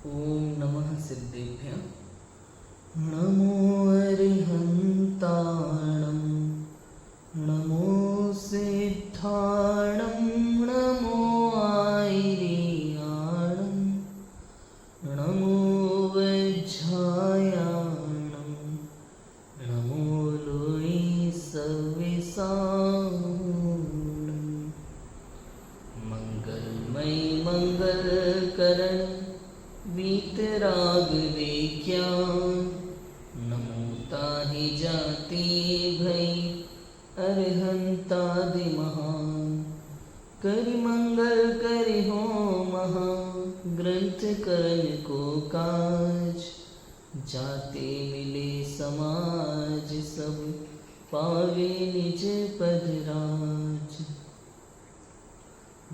ओम नमः सिद्धेभ्यः। नमो अरिहन्ताणं नमो सिद्धाणं नमो आयर्याणं नमो वज्रायाणं नमो लोई सविसाणं। मंगलमय मंगलकरण वीतराग विज्ञान नमो ताहि जाति भई अरहंतादि महान। करि मंगल करि हो महा ग्रंथ करण को काज। जाते मिले समाज सब पावे निज पद राज।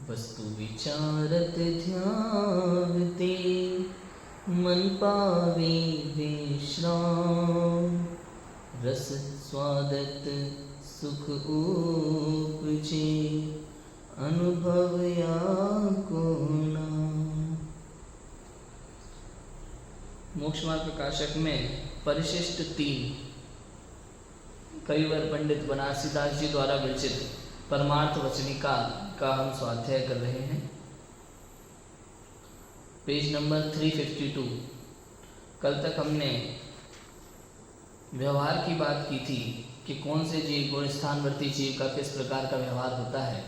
वस्तु विचारत ध्यावते मन पावे विश्राम। रस स्वादत सुख उपजे अनुभव या को नाम। मोक्ष मार्ग प्रकाशक में परिशिष्ट 3 कविवर पंडित बनारसीदास जी द्वारा विरचित परमार्थ वचनिका का हम स्वाध्याय कर रहे हैं। Page number 352। कल तक हमने व्यवहार की बात की थी कि कौन से जीव गुण स्थानवर्ती जीव का किस प्रकार का व्यवहार होता है।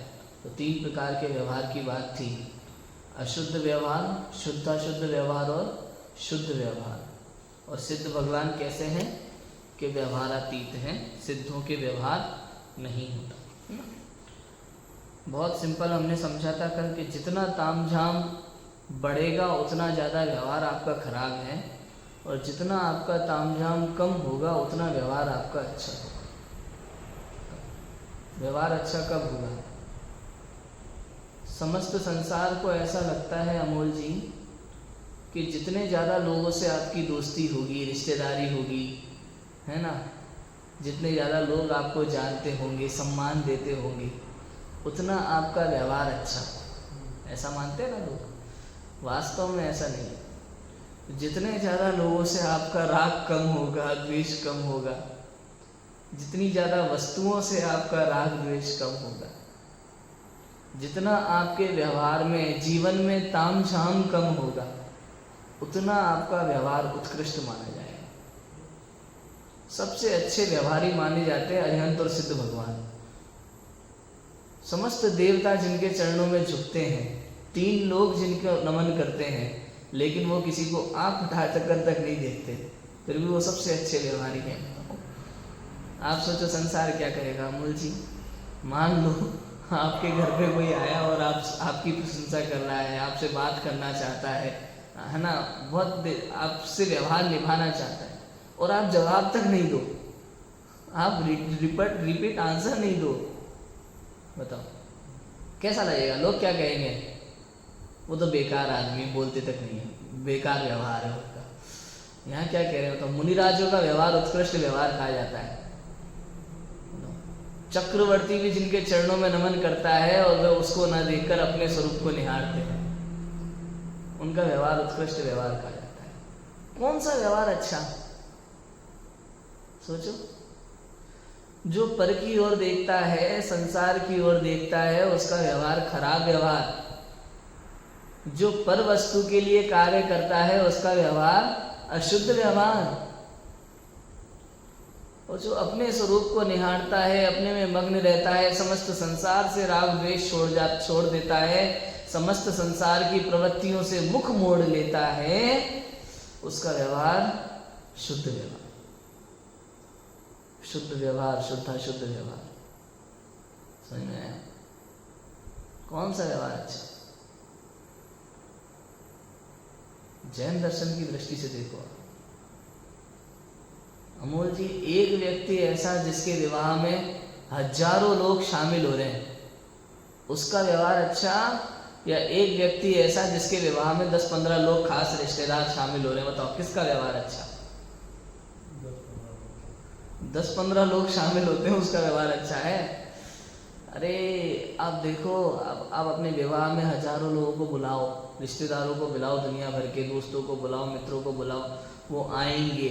तो 3 प्रकार के व्यवहार की बात थी, अशुद्ध व्यवहार, शुद्धाशुद्ध व्यवहार और शुद्ध व्यवहार। और सिद्ध भगवान कैसे हैं कि व्यवहारातीत हैं, सिद्धों के व्यवहार नहीं होता। बहुत सिंपल हमने समझा था कल कि जितना तामझाम बढ़ेगा उतना ज़्यादा व्यवहार आपका खराब है, और जितना आपका तामझाम कम होगा उतना व्यवहार आपका अच्छा होगा। व्यवहार अच्छा कब होगा? समस्त संसार को ऐसा लगता है अमोल जी कि जितने ज़्यादा लोगों से आपकी दोस्ती होगी, रिश्तेदारी होगी, है ना, जितने ज़्यादा लोग आपको जानते होंगे, सम्मान देते होंगे, उतना आपका व्यवहार अच्छा। ऐसा मानते हैं ना लोग। वास्तव में ऐसा नहीं है। जितने ज़्यादा लोगों से आपका राग कम होगा, द्वेष कम होगा, जितनी ज़्यादा वस्तुओं से आपका राग द्वेष कम होगा, जितना आपके व्यवहार में, जीवन में तामझाम कम होगा, उतना आपका व्यवहार उत्कृष्ट माना जाएगा। सबसे अच्छे व्यवहारी माने जाते हैं अरिहंत और सिद्ध भगवान। समस्त देवता जिनके चरणों में झुकते हैं, 3 लोग जिनको नमन करते हैं, लेकिन वो किसी को आंख उठा कर तक नहीं देखते, फिर भी वो सबसे अच्छे व्यवहारी हैं। आप सोचो संसार क्या कहेगा अमूल जी। मान लो आपके घर पे कोई आया और आपकी प्रशंसा कर रहा है, आपसे बात करना चाहता है ना, बहुत आपसे व्यवहार निभाना चाहता है, और आप जवाब तक नहीं दो, आप रिपीट आंसर नहीं दो। बताओ कैसा लगेगा? लोग क्या कहेंगे? वो तो बेकार आदमी, बोलते तक नहीं है, बेकार व्यवहार है उसका। यहाँ क्या कह रहे हो? तो मुनिराजों का व्यवहार उत्कृष्ट व्यवहार कहा जाता है। चक्रवर्ती भी जिनके चरणों में नमन करता है और वे उसको न देखकर अपने स्वरूप को निहारते हैं, उनका व्यवहार उत्कृष्ट व्यवहार कहा जाता है। कौन सा व्यवहार अच्छा? सोचो। जो पर की ओर देखता है, संसार की ओर देखता है, उसका व्यवहार खराब व्यवहार। जो पर वस्तु के लिए कार्य करता है उसका व्यवहार अशुद्ध व्यवहार। और जो अपने स्वरूप को निहारता है, अपने में मग्न रहता है, समस्त संसार से राग द्वेष छोड़ देता है, समस्त संसार की प्रवृत्तियों से मुख मोड़ लेता है, उसका व्यवहार शुद्ध व्यवहार। शुद्ध व्यवहार, शुद्धाशुद्ध व्यवहार। समझ में आया? कौन सा व्यवहार अच्छा? जैन दर्शन की दृष्टि से देखो अमोल जी, एक व्यक्ति ऐसा जिसके विवाह में हजारों लोग शामिल हो रहे हैं, उसका व्यवहार अच्छा, या एक व्यक्ति ऐसा जिसके विवाह में 10-15 लोग खास रिश्तेदार शामिल हो रहे हैं? बताओ किसका व्यवहार अच्छा? 10-15 लोग शामिल होते हैं उसका व्यवहार अच्छा है। अरे आप देखो, आप अपने विवाह में हजारों लोगों को बुलाओ, रिश्तेदारों को बुलाओ, दुनिया भर के दोस्तों को बुलाओ, मित्रों को बुलाओ, वो आएंगे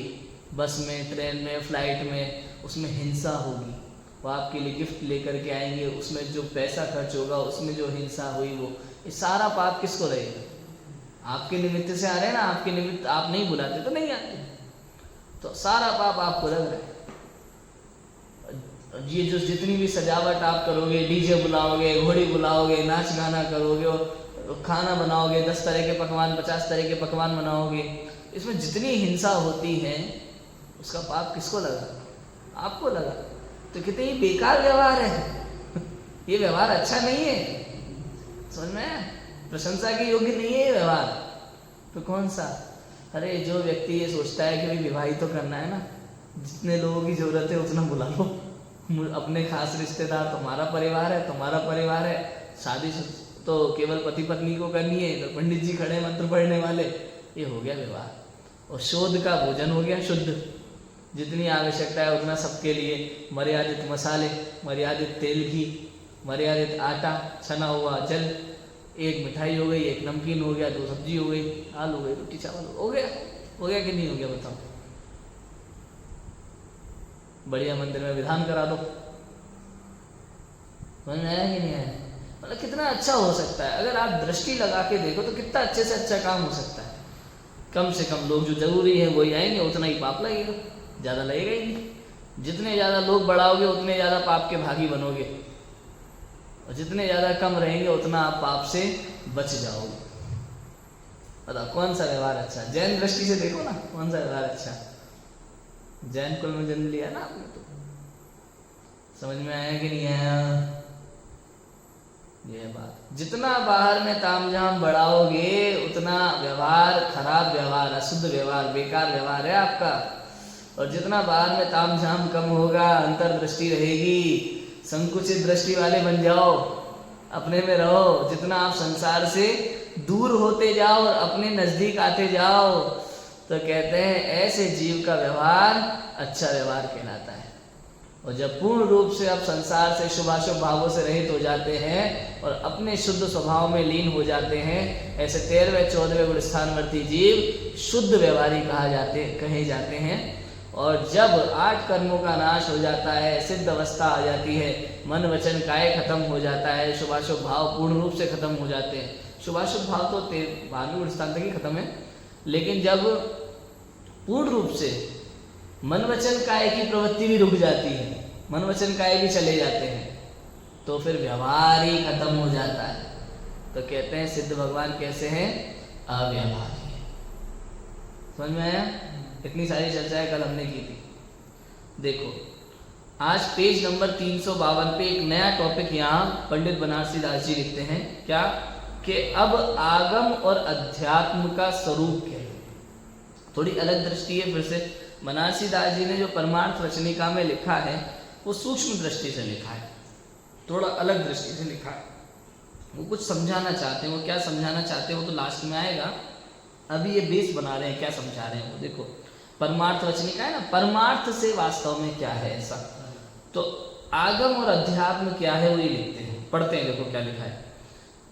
बस में, ट्रेन में, फ्लाइट में, उसमें हिंसा होगी। वो आपके लिए गिफ्ट लेकर के आएंगे, उसमें जो पैसा खर्च होगा, उसमें जो हिंसा हुई, वो ये सारा पाप किसको रहेगा? आपके निमित्त से आ रहे हैं ना, आपके निमित्त, आप नहीं बुलाते तो नहीं आते, तो सारा पाप आपको लग रहा है। ये जो जितनी भी सजावट आप करोगे, डीजे बुलाओगे, घोड़ी बुलाओगे, नाच गाना करोगे, और खाना बनाओगे, 10 तरह के पकवान, 50 तरह के पकवान बनाओगे, इसमें जितनी हिंसा होती है उसका पाप किसको लगा? आपको लगा। तो कितनी बेकार व्यवहार है ये व्यवहार अच्छा नहीं है, समझ में आया? प्रशंसा के योग्य नहीं है ये व्यवहार। तो कौन सा? अरे जो व्यक्ति ये सोचता है कि भाई विवाहित तो करना है ना, जितने लोगों की जरूरत है उतना बुला लो, अपने खास रिश्तेदार, तुम्हारा परिवार है, तुम्हारा परिवार है, शादी तो केवल पति पत्नी को करनी है, तो पंडित जी खड़े मंत्र पढ़ने वाले, ये हो गया विवाह। और शोध का भोजन हो गया शुद्ध, जितनी आवश्यकता है उतना सबके लिए, मर्यादित मसाले, मर्यादित तेल घी, मर्यादित आटा, छना हुआ जल, एक मिठाई हो गई, एक नमकीन हो गया, 2 सब्जी हो गई, दाल हो गई, रोटी चावल हो गया। हो गया कि नहीं हो गया बताओ? बढ़िया मंदिर में विधान करा दो, समझ में आया कि नहीं आया? मतलब कितना अच्छा हो सकता है, अगर आप दृष्टि लगा के देखो तो कितना अच्छे से अच्छा काम हो सकता है। कम से कम लोग जो जरूरी है वही आएंगे, उतना ही पाप लगेगा, ज़्यादा लगेगा ही नहीं। जितने ज़्यादा लोग बढ़ाओगे उतने ज़्यादा पाप के भागी बनोगे, और जितने ज़्यादा कम रहेंगे उतना आप पाप से बच जाओगे। बताओ कौन सा व्यवहार अच्छा? जैन दृष्टि से देखो ना, कौन सा व्यवहार अच्छा? जैन कुल में जन्म लिया ना आपने, तो समझ में आया कि नहीं आया? ये बात, जितना बाहर में तामझाम बढ़ाओगे उतना व्यवहार खराब, व्यवहार अशुद्ध, व्यवहार बेकार व्यवहार है आपका। और जितना बाहर में तामझाम कम होगा, अंतर्दृष्टि रहेगी, संकुचित दृष्टि वाले बन जाओ, अपने में रहो। जितना आप संसार से दूर होते जाओ और अपने नजदीक आते जाओ, तो कहते हैं ऐसे जीव का व्यवहार अच्छा व्यवहार कहलाता है। और जब पूर्ण रूप से आप संसार से शुभाशुभ भावों से रहित हो जाते हैं और अपने शुद्ध स्वभाव में लीन हो जाते हैं, ऐसे 13वें 14वें गुण स्थानवर्ती जीव शुद्ध व्यवहारी कहे जाते हैं। और जब 8 कर्मों का नाश हो जाता है, सिद्ध अवस्था आ जाती है, मन वचन काय खत्म हो जाता है, शुभाशुभ भाव पूर्ण रूप से खत्म हो जाते हैं। शुभाशुभ भाव तो 12वें गुण स्थान तक ही खत्म है, लेकिन जब पूर्ण रूप से मन वचन काय की प्रवृत्ति भी रुक जाती है, मन वचन काय भी चले जाते हैं, तो फिर व्यवहार ही खत्म हो जाता है। तो कहते हैं सिद्ध भगवान कैसे हैं? अव्यवहारी। समझ में आया? इतनी सारी चर्चाएं कल हमने की थी। देखो आज पेज नंबर 352 पे एक नया टॉपिक यहाँ पंडित बनारसी दास जी लिखते हैं, क्या कि अब आगम और अध्यात्म का स्वरूप क्या है। थोड़ी अलग दृष्टि है। फिर से बनारसी दास जी ने जो परमार्थ रचनिका में लिखा है वो सूक्ष्म दृष्टि से लिखा है, थोड़ा अलग दृष्टि से लिखा है। वो कुछ समझाना चाहते हैं, वो क्या समझाना चाहते हैं वो तो लास्ट में आएगा, अभी ये बेस बना रहे हैं, क्या समझा रहे हैं वो देखो। परमार्थ वचनिका है ना, परमार्थ से वास्तव में क्या है ऐसा, तो आगम और अध्यात्म क्या है वो ये लिखते हैं, पढ़ते हैं। देखो क्या लिखा है।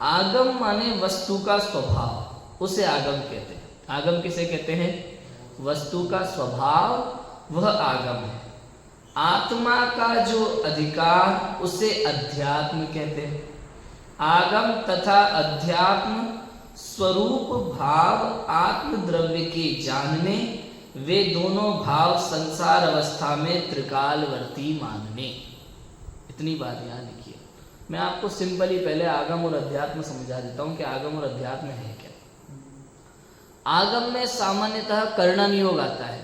आगम माने वस्तु का स्वभाव, उसे आगम कहते हैं। आगम किसे कहते हैं? वस्तु का स्वभाव वह आगम है। आत्मा का जो अधिकार उसे अध्यात्म कहते हैं। आगम तथा अध्यात्म स्वरूप भाव आत्म द्रव्य के जानने, वे दोनों भाव संसार अवस्था में त्रिकालवर्ती मानने। इतनी बात यहाँ लिखिए। मैं आपको सिंपली पहले आगम और अध्यात्म समझा देता हूँ कि आगम और अध्यात्म है क्या। आगम में सामान्यतः कर्णन योग आता है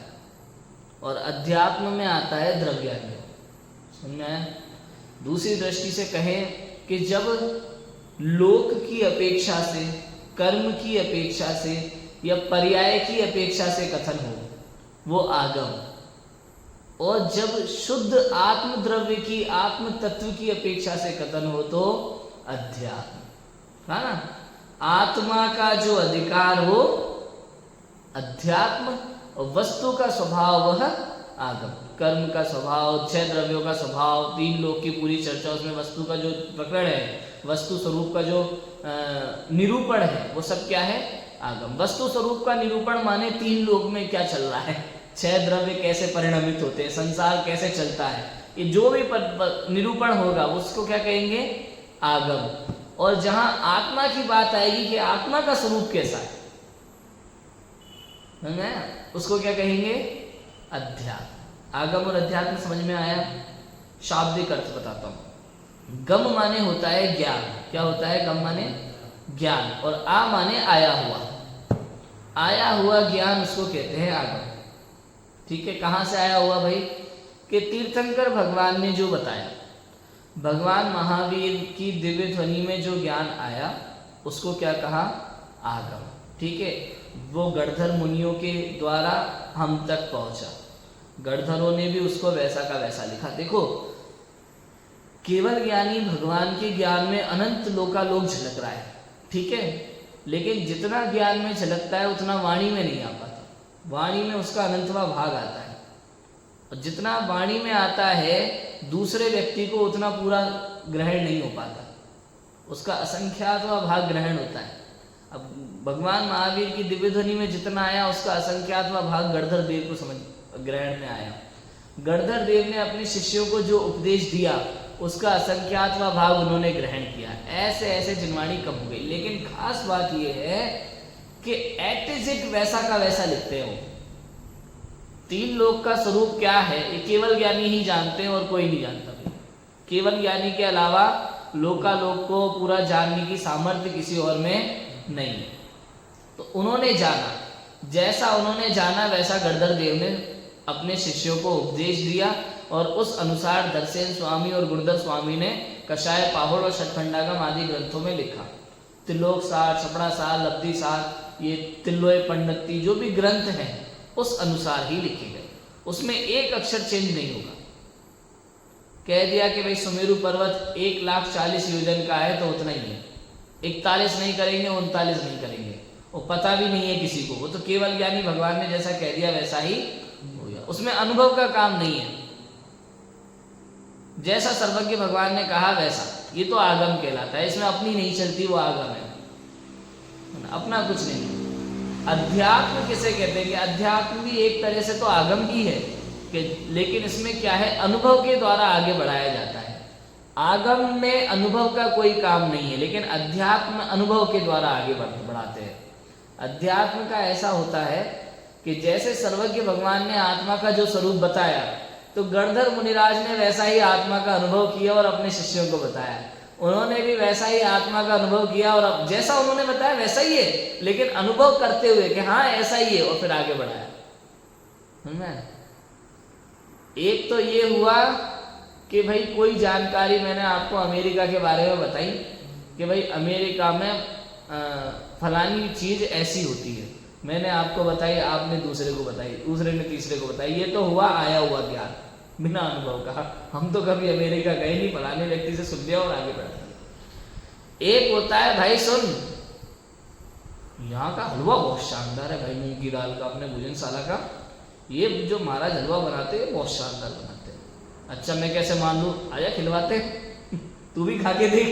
और अध्यात्म में आता है द्रव्यान योग। समझ में आया? दूसरी दृष्टि से कहें कि जब लोक की अपेक्षा से, कर्म की अपेक्षा से या पर्याय की अपेक्षा से कथन हो वो आगम, और जब शुद्ध आत्म द्रव्य की, आत्म तत्व की अपेक्षा से कथन हो तो अध्यात्म, है ना। आत्मा का जो अधिकार हो अध्यात्म और वस्तु का स्वभाव वह आगम। कर्म का स्वभाव, 6 द्रव्यों का स्वभाव, 3 लोक की पूरी चर्चा, उसमें वस्तु का जो प्रकरण है, वस्तु स्वरूप का जो निरूपण है, वो सब क्या है? आगम। वस्तु स्वरूप का निरूपण माने 3 लोक में क्या चल रहा है, 6 द्रव्य कैसे परिणमित होते हैं, संसार कैसे चलता है, ये जो भी निरूपण होगा उसको क्या कहेंगे? आगम। और जहां आत्मा की बात आएगी कि आत्मा का स्वरूप कैसा है, उसको क्या कहेंगे? अध्यात्म। आगम और अध्यात्म समझ में आया? शाब्दिक अर्थ बताता हूं। गम माने होता है ज्ञान। क्या होता है? गम माने ज्ञान, और आ माने आया हुआ। आया हुआ ज्ञान उसको कहते हैं आगम। ठीक है, कहां से आया हुआ भाई? कि तीर्थंकर भगवान ने जो बताया, भगवान महावीर की दिव्य ध्वनि में जो ज्ञान आया उसको क्या कहा? आगम। ठीक है, वो गणधर मुनियों के द्वारा हम तक पहुंचा। गणधरों ने भी उसको वैसा का वैसा लिखा। देखो, केवल ज्ञानी भगवान के ज्ञान में अनंत लोकालोक झलक रहा है, ठीक है, लेकिन जितना ज्ञान में झलकता है उतना वाणी में नहीं आ पाता। वाणी में उसका अनंतवा भाग आता है, और जितना वाणी में आता है दूसरे व्यक्ति को उतना पूरा ग्रहण नहीं हो पाता, उसका असंख्यातवा भाग ग्रहण होता है। अब भगवान महावीर की दिव्य ध्वनि में जितना आया उसका असंख्यातवा भाग गणधर देव को समझ ग्रहण में आया। गणधर देव ने अपने शिष्यों को जो उपदेश दिया उसका असंख्यातवा भाग उन्होंने ग्रहण किया। ऐसे ऐसे जिनवाणी कम हो गई, लेकिन खास बात यह है कि एट इज इट वैसा का वैसा लिखते हो। 3 लोक का स्वरूप क्या है ये केवल ज्ञानी ही जानते हैं और कोई नहीं जानता भाई। केवल ज्ञानी के अलावा लोकालोक को पूरा जानने की सामर्थ्य किसी और में नहीं। तो उन्होंने जाना, जैसा उन्होंने जाना वैसा गणधर देव ने अपने शिष्यों को उपदेश दिया, और उस अनुसार दर्शन स्वामी और गुणधर स्वामी ने कषाय पाहुड़ और षटखंडागम आदि ग्रंथों में लिखा। त्रिलोक सार, छपड़ा सार, लब्धि सार, ये तिल्लोय पंडिती जो भी ग्रंथ हैं उस अनुसार ही लिखे गए। उसमें एक अक्षर चेंज नहीं होगा। कह दिया कि भाई सुमेरु पर्वत 1,40,000 योजन का है तो उतना ही है, 41 नहीं करेंगे, 39 नहीं करेंगे, वो पता भी नहीं है किसी को, वो तो केवल ज्ञानी भगवान ने जैसा कह दिया वैसा ही हो गया। उसमें अनुभव का काम नहीं है, जैसा सर्वज्ञ भगवान ने कहा वैसा, ये तो आगम कहलाता है। इसमें अपनी नहीं चलती, वो आगम है, अपना कुछ नहीं। अध्यात्म किसे कहते हैं? कि अध्यात्म भी एक तरह से तो आगम ही है कि, लेकिन इसमें क्या है? अनुभव के द्वारा आगे बढ़ाया जाता है। आगम में अनुभव का कोई काम नहीं है, लेकिन अध्यात्म अनुभव के द्वारा आगे बढ़ाते हैं। अध्यात्म का ऐसा होता है कि जैसे सर्वज्ञ भगवान ने आत्मा का जो स्वरूप बताया, तो गणधर मुनिराज ने वैसा ही आत्मा का अनुभव किया और अपने शिष्यों को बताया। उन्होंने भी वैसा ही आत्मा का अनुभव किया, और अब जैसा उन्होंने बताया वैसा ही है, लेकिन अनुभव करते हुए कि हाँ ऐसा ही है, और फिर आगे बढ़ाया। एक तो ये हुआ कि भाई कोई जानकारी मैंने आपको अमेरिका के बारे में बताई कि भाई अमेरिका में फलानी चीज ऐसी होती है, मैंने आपको बताई, आपने दूसरे को बताई, दूसरे ने तीसरे को बताई। ये तो हुआ आया हुआ ज्ञान बिना अनुभव का। हम तो कभी अमेरिका गए नहीं, फलाने व्यक्ति से सुन लिया और आगे बढ़ा दिया। एक होता है भाई सुन, यहाँ का हलवा बहुत शानदार है भाई, मूंग की दाल का, अपने भोजनशाला का, ये जो महाराज हलवा बनाते हैं बहुत शानदार बनाते हैं। अच्छा मैं कैसे मान लूं? आजा खिलवाते तू भी खा के देख,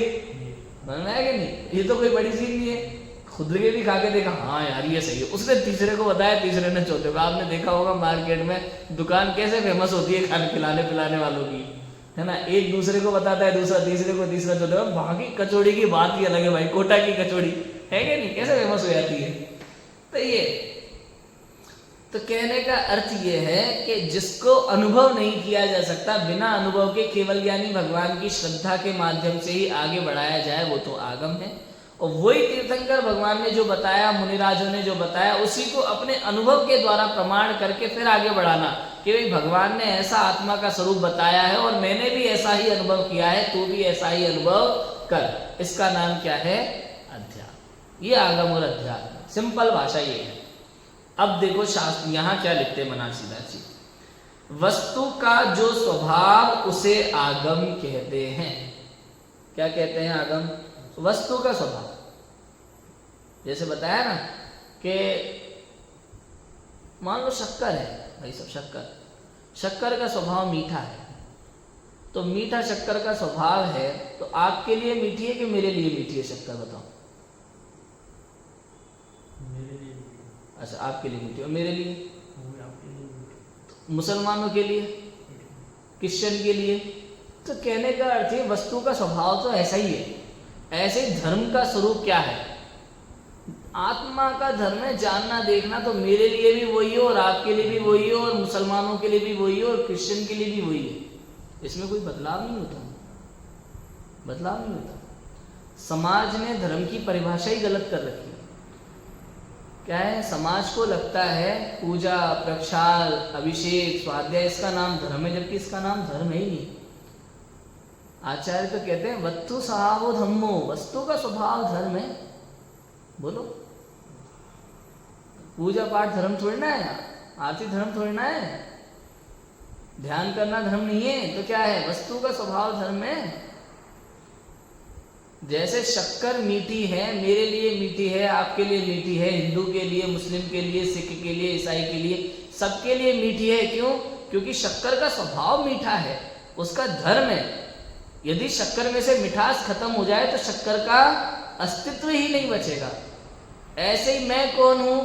बनना है कि नहीं? ये तो कोई बड़ी चीज नहीं है। खुद के भी खा के देखा, हाँ यार ये सही है, उसने तीसरे को बताया, तीसरे ने चौथे को। आपने देखा होगा मार्केट में दुकान कैसे फेमस होती है खाने खिलाने पिलाने वालों की, है ना? एक दूसरे को बताता है, दूसरा तीसरे को, तीसरा चौथे को। वहां की कचौड़ी की बात ही अलग है भाई, कोटा की कचौड़ी है कि नहीं, कैसे फेमस हो जाती है। तो ये तो कहने का अर्थ ये है कि जिसको अनुभव नहीं किया जा सकता, बिना अनुभव के केवल ज्ञानी भगवान की श्रद्धा के माध्यम से ही आगे बढ़ाया जाए, वो तो आगम है। और वही तीर्थंकर भगवान ने जो बताया, मुनिराजों ने जो बताया, उसी को अपने अनुभव के द्वारा प्रमाण करके फिर आगे बढ़ाना कि भाई भगवान ने ऐसा आत्मा का स्वरूप बताया है और मैंने भी ऐसा ही अनुभव किया है, तू भी ऐसा ही अनुभव कर। इसका नाम क्या है? अध्यात्म। ये आगम और अध्यात्म, सिंपल भाषा ये है। अब देखो शास्त्र यहाँ क्या लिखते मनासी दास जी, वस्तु का जो स्वभाव उसे आगम कहते हैं। क्या कहते हैं? आगम, वस्तु का स्वभाव। जैसे बताया ना कि मान लो शक्कर है भाई, सब शक्कर, शक्कर का स्वभाव मीठा है, तो मीठा शक्कर का स्वभाव है, तो आपके लिए मीठी है कि मेरे लिए मीठी है शक्कर, बताओ। मेरे लिए अच्छा, आपके लिए मीठी और मेरे लिए, आपके लिए मुसलमानों के लिए, क्रिश्चियन के लिए। तो कहने का अर्थ है वस्तु का स्वभाव तो ऐसा ही है। ऐसे ही धर्म का स्वरूप क्या है? आत्मा का धर्म है जानना देखना, तो मेरे लिए भी वही है और आपके लिए भी वही है और मुसलमानों के लिए भी वही है और क्रिश्चियन के लिए भी वही है। इसमें कोई बदलाव नहीं होता, बदलाव नहीं होता। समाज ने धर्म की परिभाषा ही गलत कर रखी है। क्या है, समाज को लगता है पूजा प्रक्षाल अभिषेक स्वाध्याय इसका नाम धर्म है, जबकि इसका नाम धर्म है ही नहीं। आचार्य तो कहते हैं वस्तु स्वभावो धम्मो, वस्तु का स्वभाव धर्म है। बोलो, पूजा पाठ धर्म थोड़ी ना है, आरती धर्म थोड़ी ना है, ध्यान करना धर्म नहीं है, तो क्या है, वस्तु का स्वभाव धर्म है। जैसे शक्कर मीठी है, मेरे लिए मीठी है, आपके लिए मीठी है, हिंदू के लिए, मुस्लिम के लिए, सिख के लिए, ईसाई के लिए, सबके लिए मीठी है। क्यों? क्योंकि शक्कर का स्वभाव मीठा है, उसका धर्म है। यदि शक्कर में से मिठास खत्म हो जाए तो शक्कर का अस्तित्व ही नहीं बचेगा। ऐसे ही मैं कौन हूं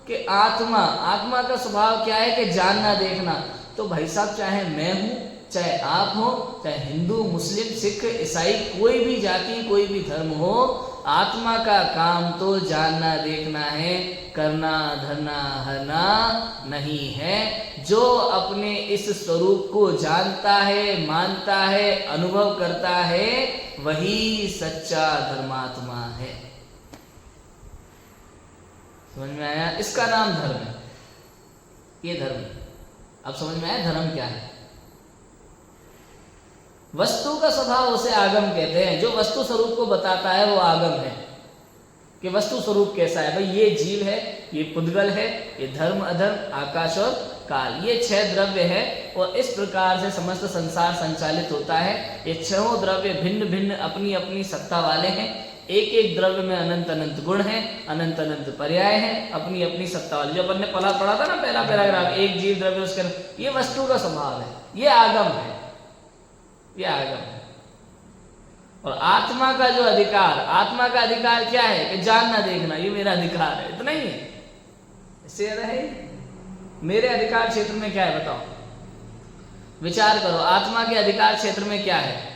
कि आत्मा, आत्मा का स्वभाव क्या है कि जानना देखना। तो भाई साहब, चाहे मैं हूं, चाहे आप हो, चाहे हिंदू मुस्लिम सिख ईसाई, कोई भी जाति कोई भी धर्म हो, आत्मा का काम तो जानना देखना है, करना धरना हरना नहीं है। जो अपने इस स्वरूप को जानता है, मानता है, अनुभव करता है, वही सच्चा धर्मात्मा है। समझ में आया? इसका नाम धर्म है, ये धर्म है। अब समझ में आया धर्म क्या है? वस्तु का स्वभाव उसे आगम कहते हैं। जो वस्तु स्वरूप को बताता है वो आगम है, कि वस्तु स्वरूप कैसा है। भाई ये जीव है, ये पुद्गल है, ये धर्म अधर्म आकाश और काल, ये 6 द्रव्य है और इस प्रकार से समस्त संसार संचालित होता है। ये 6 द्रव्य भिन्न भिन्न अपनी अपनी सत्ता वाले हैं। एक एक द्रव्य में अनंत अनंत गुण हैं, अनंत अनंत पर्याय हैं, अपनी अपनी सत्ता वाले। जो अपन ने पढ़ा था ना पहला पैराग्राफ, एक जीव द्रव्य उसके, ये वस्तु का स्वभाव है, ये आगम है, ये आगम है। और आत्मा का जो अधिकार, आत्मा का अधिकार क्या है कि जानना देखना, ये मेरा अधिकार है, इतना ही है, इससे ज्यादा है। मेरे अधिकार क्षेत्र में क्या है बताओ, विचार करो। आत्मा के अधिकार क्षेत्र में क्या है?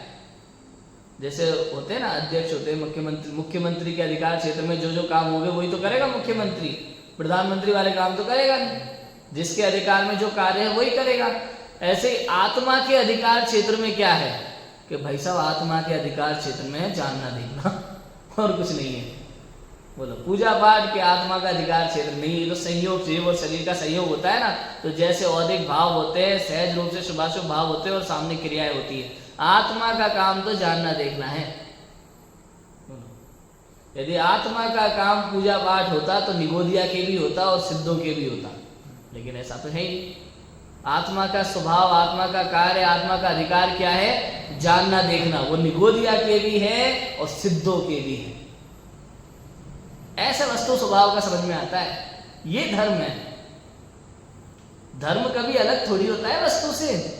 जैसे होते हैं ना अध्यक्ष होते हैं, मुख्यमंत्री के अधिकार क्षेत्र में जो जो काम होंगे वही तो करेगा मुख्यमंत्री। प्रधानमंत्री वाले काम तो करेगा नहीं, जिसके अधिकार में जो कार्य है वही करेगा। ऐसे ही आत्मा के अधिकार क्षेत्र में क्या है कि भाई साहब, आत्मा के अधिकार क्षेत्र में जानना देखना और कुछ नहीं है। बोलो, पूजा पाठ के आत्मा का अधिकार क्षेत्र नहीं है। तो संयोग जीव और शरीर का संयोग होता है ना, तो जैसे औदिक भाव होते हैं, सहज रूप से शुभाशुभ भाव होते हैं और सामने क्रियाएं होती है। आत्मा का काम तो जानना देखना है। यदि आत्मा का काम पूजा पाठ होता तो निगोदिया के भी होता और सिद्धों के भी होता, लेकिन ऐसा तो है ही। आत्मा का स्वभाव, आत्मा का कार्य, आत्मा का अधिकार क्या है? जानना देखना। वो निगोदिया के भी है और सिद्धों के भी है। ऐसा वस्तु स्वभाव का समझ में आता है, ये धर्म है। धर्म कभी अलग थोड़ी होता है वस्तु से।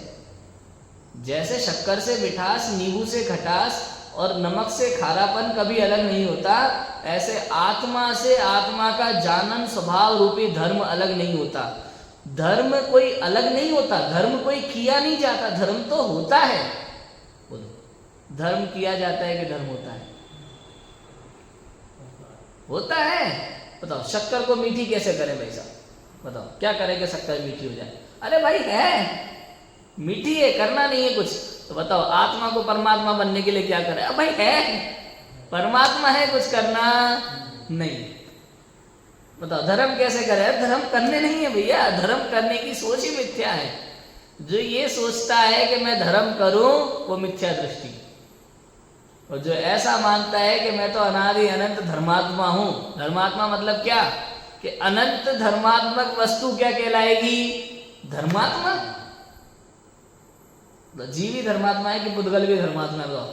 जैसे शक्कर से मिठास, नींबू से खटास और नमक से खारापन कभी अलग नहीं होता, ऐसे आत्मा से आत्मा का जानन स्वभाव रूपी धर्म अलग नहीं होता। धर्म कोई अलग नहीं होता, धर्म कोई किया नहीं जाता, धर्म तो होता है। बोलो, धर्म किया जाता है कि धर्म होता है? होता है। बताओ, शक्कर को मीठी कैसे करें भाई साहब? बताओ क्या करें कि शक्कर मीठी हो जाए? अरे भाई है, मीठी है, करना नहीं है कुछ। तो बताओ, आत्मा को परमात्मा बनने के लिए क्या करें? अब भाई है, परमात्मा है, कुछ करना नहीं। बताओ धर्म कैसे करें? धर्म करने नहीं है भैया, धर्म करने की सोच ही मिथ्या है। जो ये सोचता है कि मैं धर्म करूं, वो मिथ्या दृष्टि। और जो ऐसा मानता है कि मैं तो अनादि अनंत धर्मात्मा हूं, धर्मात्मा मतलब क्या कि अनंत धर्मात्मक वस्तु क्या कहलाएगी? धर्मात्मा। जीवी धर्मात्मा है कि पुद्गल भी धर्मात्मा है?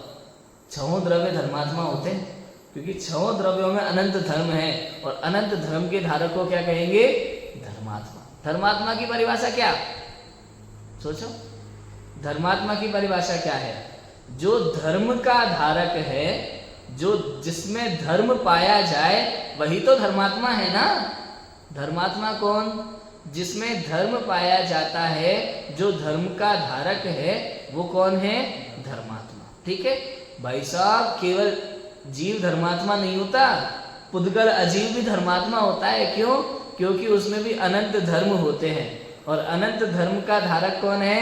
छहों द्रव्य धर्मात्मा होते हैं, क्योंकि 6 द्रव्यों में अनंत धर्म है और अनंत धर्म के धारक को क्या कहेंगे? धर्मात्मा। धर्मात्मा की परिभाषा क्या? सोचो, धर्मात्मा की परिभाषा क्या है? जो धर्म का धारक है, जो जिसमें धर्म पाया जाए वही तो धर्मात्मा है ना। धर्मात्मा कौन? जिसमें धर्म पाया जाता है, जो धर्म का धारक है, वो कौन है? धर्मात्मा। ठीक है भाई साहब, केवल जीव धर्मात्मा नहीं होता, पुद्गल अजीव भी धर्मात्मा होता है। क्यों? क्योंकि उसमें भी अनंत धर्म होते हैं, और अनंत धर्म का धारक कौन है?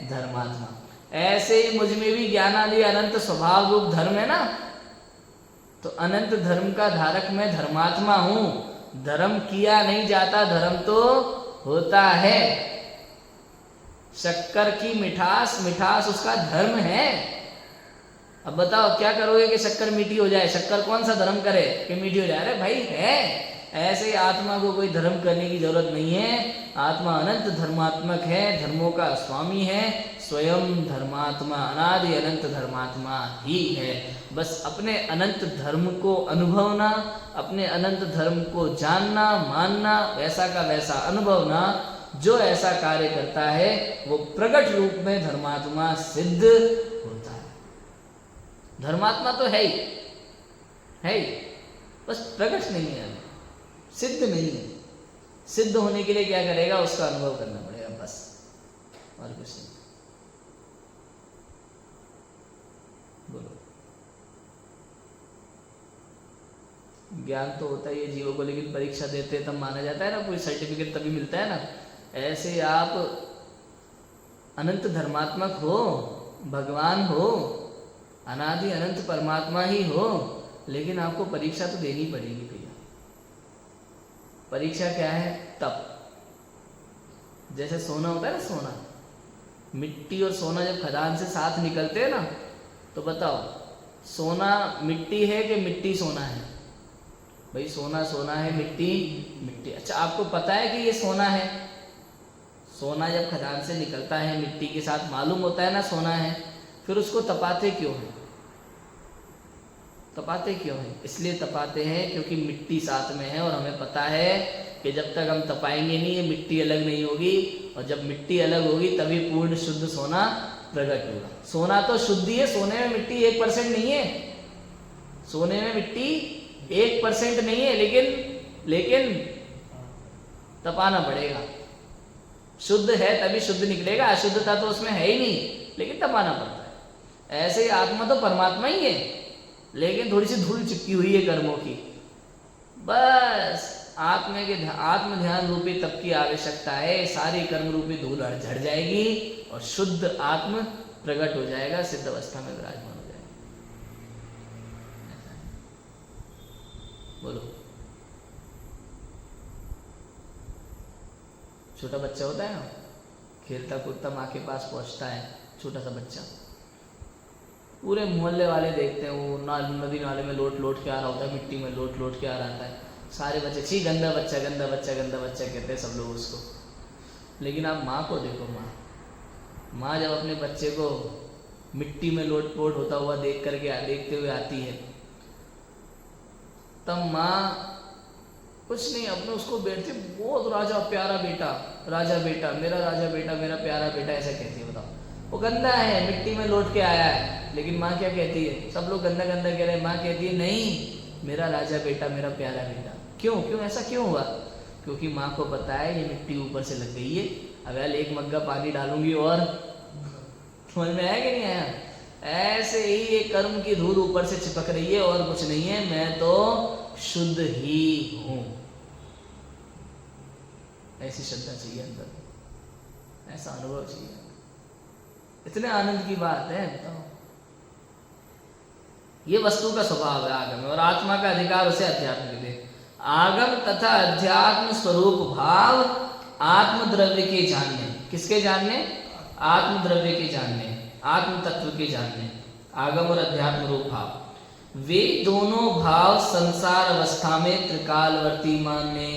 धर्मात्मा। ऐसे ही मुझ में भी ज्ञानादि अनंत स्वभाव रूप धर्म है ना, तो अनंत धर्म का धारक मैं धर्मात्मा हूं। धर्म किया नहीं जाता, धर्म तो होता है। शक्कर की मिठास, मिठास उसका धर्म है। अब बताओ क्या करोगे कि शक्कर मीठी हो जाए? शक्कर कौन सा धर्म करे कि मीठी हो जाए? अरे भाई है। ऐसे ही आत्मा को कोई धर्म करने की जरूरत नहीं है। आत्मा अनंत धर्मात्मक है, धर्मों का स्वामी है, स्वयं धर्मात्मा, अनादि अनंत धर्मात्मा ही है। बस अपने अनंत धर्म को अनुभवना, अपने अनंत धर्म को जानना, मानना, वैसा का वैसा अनुभवना। जो ऐसा कार्य करता है वो प्रकट रूप में धर्मात्मा सिद्ध होता है। धर्मात्मा तो है ही, है ही, बस प्रकट नहीं है, सिद्ध नहीं है। सिद्ध होने के लिए क्या करेगा? उसका अनुभव करना पड़ेगा, बस, और कुछ नहीं। बोलो। ज्ञान तो होता ही है जीवों को, लेकिन परीक्षा देते हैं तब माना जाता है ना, कोई सर्टिफिकेट तभी मिलता है ना। ऐसे आप अनंत धर्मात्मक हो, भगवान हो, अनादि अनंत परमात्मा ही हो, लेकिन आपको परीक्षा तो देनी पड़ेगी भैया। परीक्षा क्या है? तप। जैसे सोना होता है ना, सोना, मिट्टी और सोना जब खदान से साथ निकलते हैं ना, तो बताओ सोना मिट्टी है कि मिट्टी सोना है? भाई सोना सोना है, मिट्टी मिट्टी। अच्छा, आपको पता है कि ये सोना है? सोना जब खदान से निकलता है मिट्टी के साथ, मालूम होता है ना सोना है, फिर उसको तपाते क्यों हैं? तपाते क्यों हैं? इसलिए तपाते हैं क्योंकि मिट्टी साथ में है, और हमें पता है कि जब तक हम तपाएंगे नहीं ये मिट्टी अलग नहीं होगी, और जब मिट्टी अलग होगी तभी पूर्ण शुद्ध सोना प्रकट होगा। सोना तो शुद्ध ही है, सोने में मिट्टी 1% नहीं है, सोने में मिट्टी 1% नहीं है, लेकिन तपाना पड़ेगा। शुद्ध है तभी शुद्ध निकलेगा, अशुद्धता तो उसमें है ही नहीं, लेकिन तपाना पड़ता है। ऐसे ही आत्मा तो परमात्मा ही है, लेकिन थोड़ी सी धूल चिपकी हुई है कर्मों की। बस आत्म ध्यान रूपी तप की आवश्यकता है। सारी कर्म रूपी धूल झड़ जाएगी और शुद्ध आत्म प्रकट हो जाएगा, सिद्ध अवस्था में विराजमान हो जाएगा। बोलो। छोटा बच्चा होता है ना, खेलता कूदता माँ के पास पहुंचता है, छोटा सा बच्चा, पूरे मोहल्ले वाले देखते हैं वो नदी नाले में लोट लोट के आ रहा होता है, मिट्टी में लोट लोट के आ रहा है। सारे बच्चे छी गंदा बच्चा गंदा बच्चा गंदा बच्चा कहते हैं सब लोग उसको। लेकिन आप माँ को देखो, माँ जब अपने बच्चे को मिट्टी में लोट पोट होता हुआ देखते हुए आती है, तब माँ कुछ नहीं, अपने उसको बैठती, बहुत राजा प्यारा बेटा, राजा बेटा, मेरा राजा बेटा, मेरा प्यारा बेटा, ऐसा कहती है। बताओ, वो गंदा है, मिट्टी में लौट के आया है, लेकिन माँ क्या कहती है? सब लोग गंदा गंदा कह रहे हैं, माँ कहती है नहीं, मेरा राजा बेटा, मेरा प्यारा बेटा। क्यों? ऐसा क्यों हुआ? क्योंकि माँ को पता है ये मिट्टी ऊपर से लग गई है, अगर एक मग्गा पानी डालूंगी और समझ में आया कि नहीं आया? ऐसे ही ये कर्म की धूल ऊपर से चिपक रही है और कुछ नहीं है, मैं तो शुद्ध ही हूं। ऐसी श्रद्धा चाहिए अंदर, ऐसा अनुभव चाहिए। इतने आनंद की बात है, बताओ। ये वस्तु का स्वभाव है आगम, और आत्मा का अधिकार उसे अध्यात्म के लिए। आगम तथा अध्यात्म स्वरूप भाव आत्म द्रव्य के जानने। किसके जानने? आत्म द्रव्य के जानने, आत्म तत्व के जानने। आगम और अध्यात्म रूप भाव, वे दोनों भाव संसार अवस्था में त्रिकालवर्ती मानने।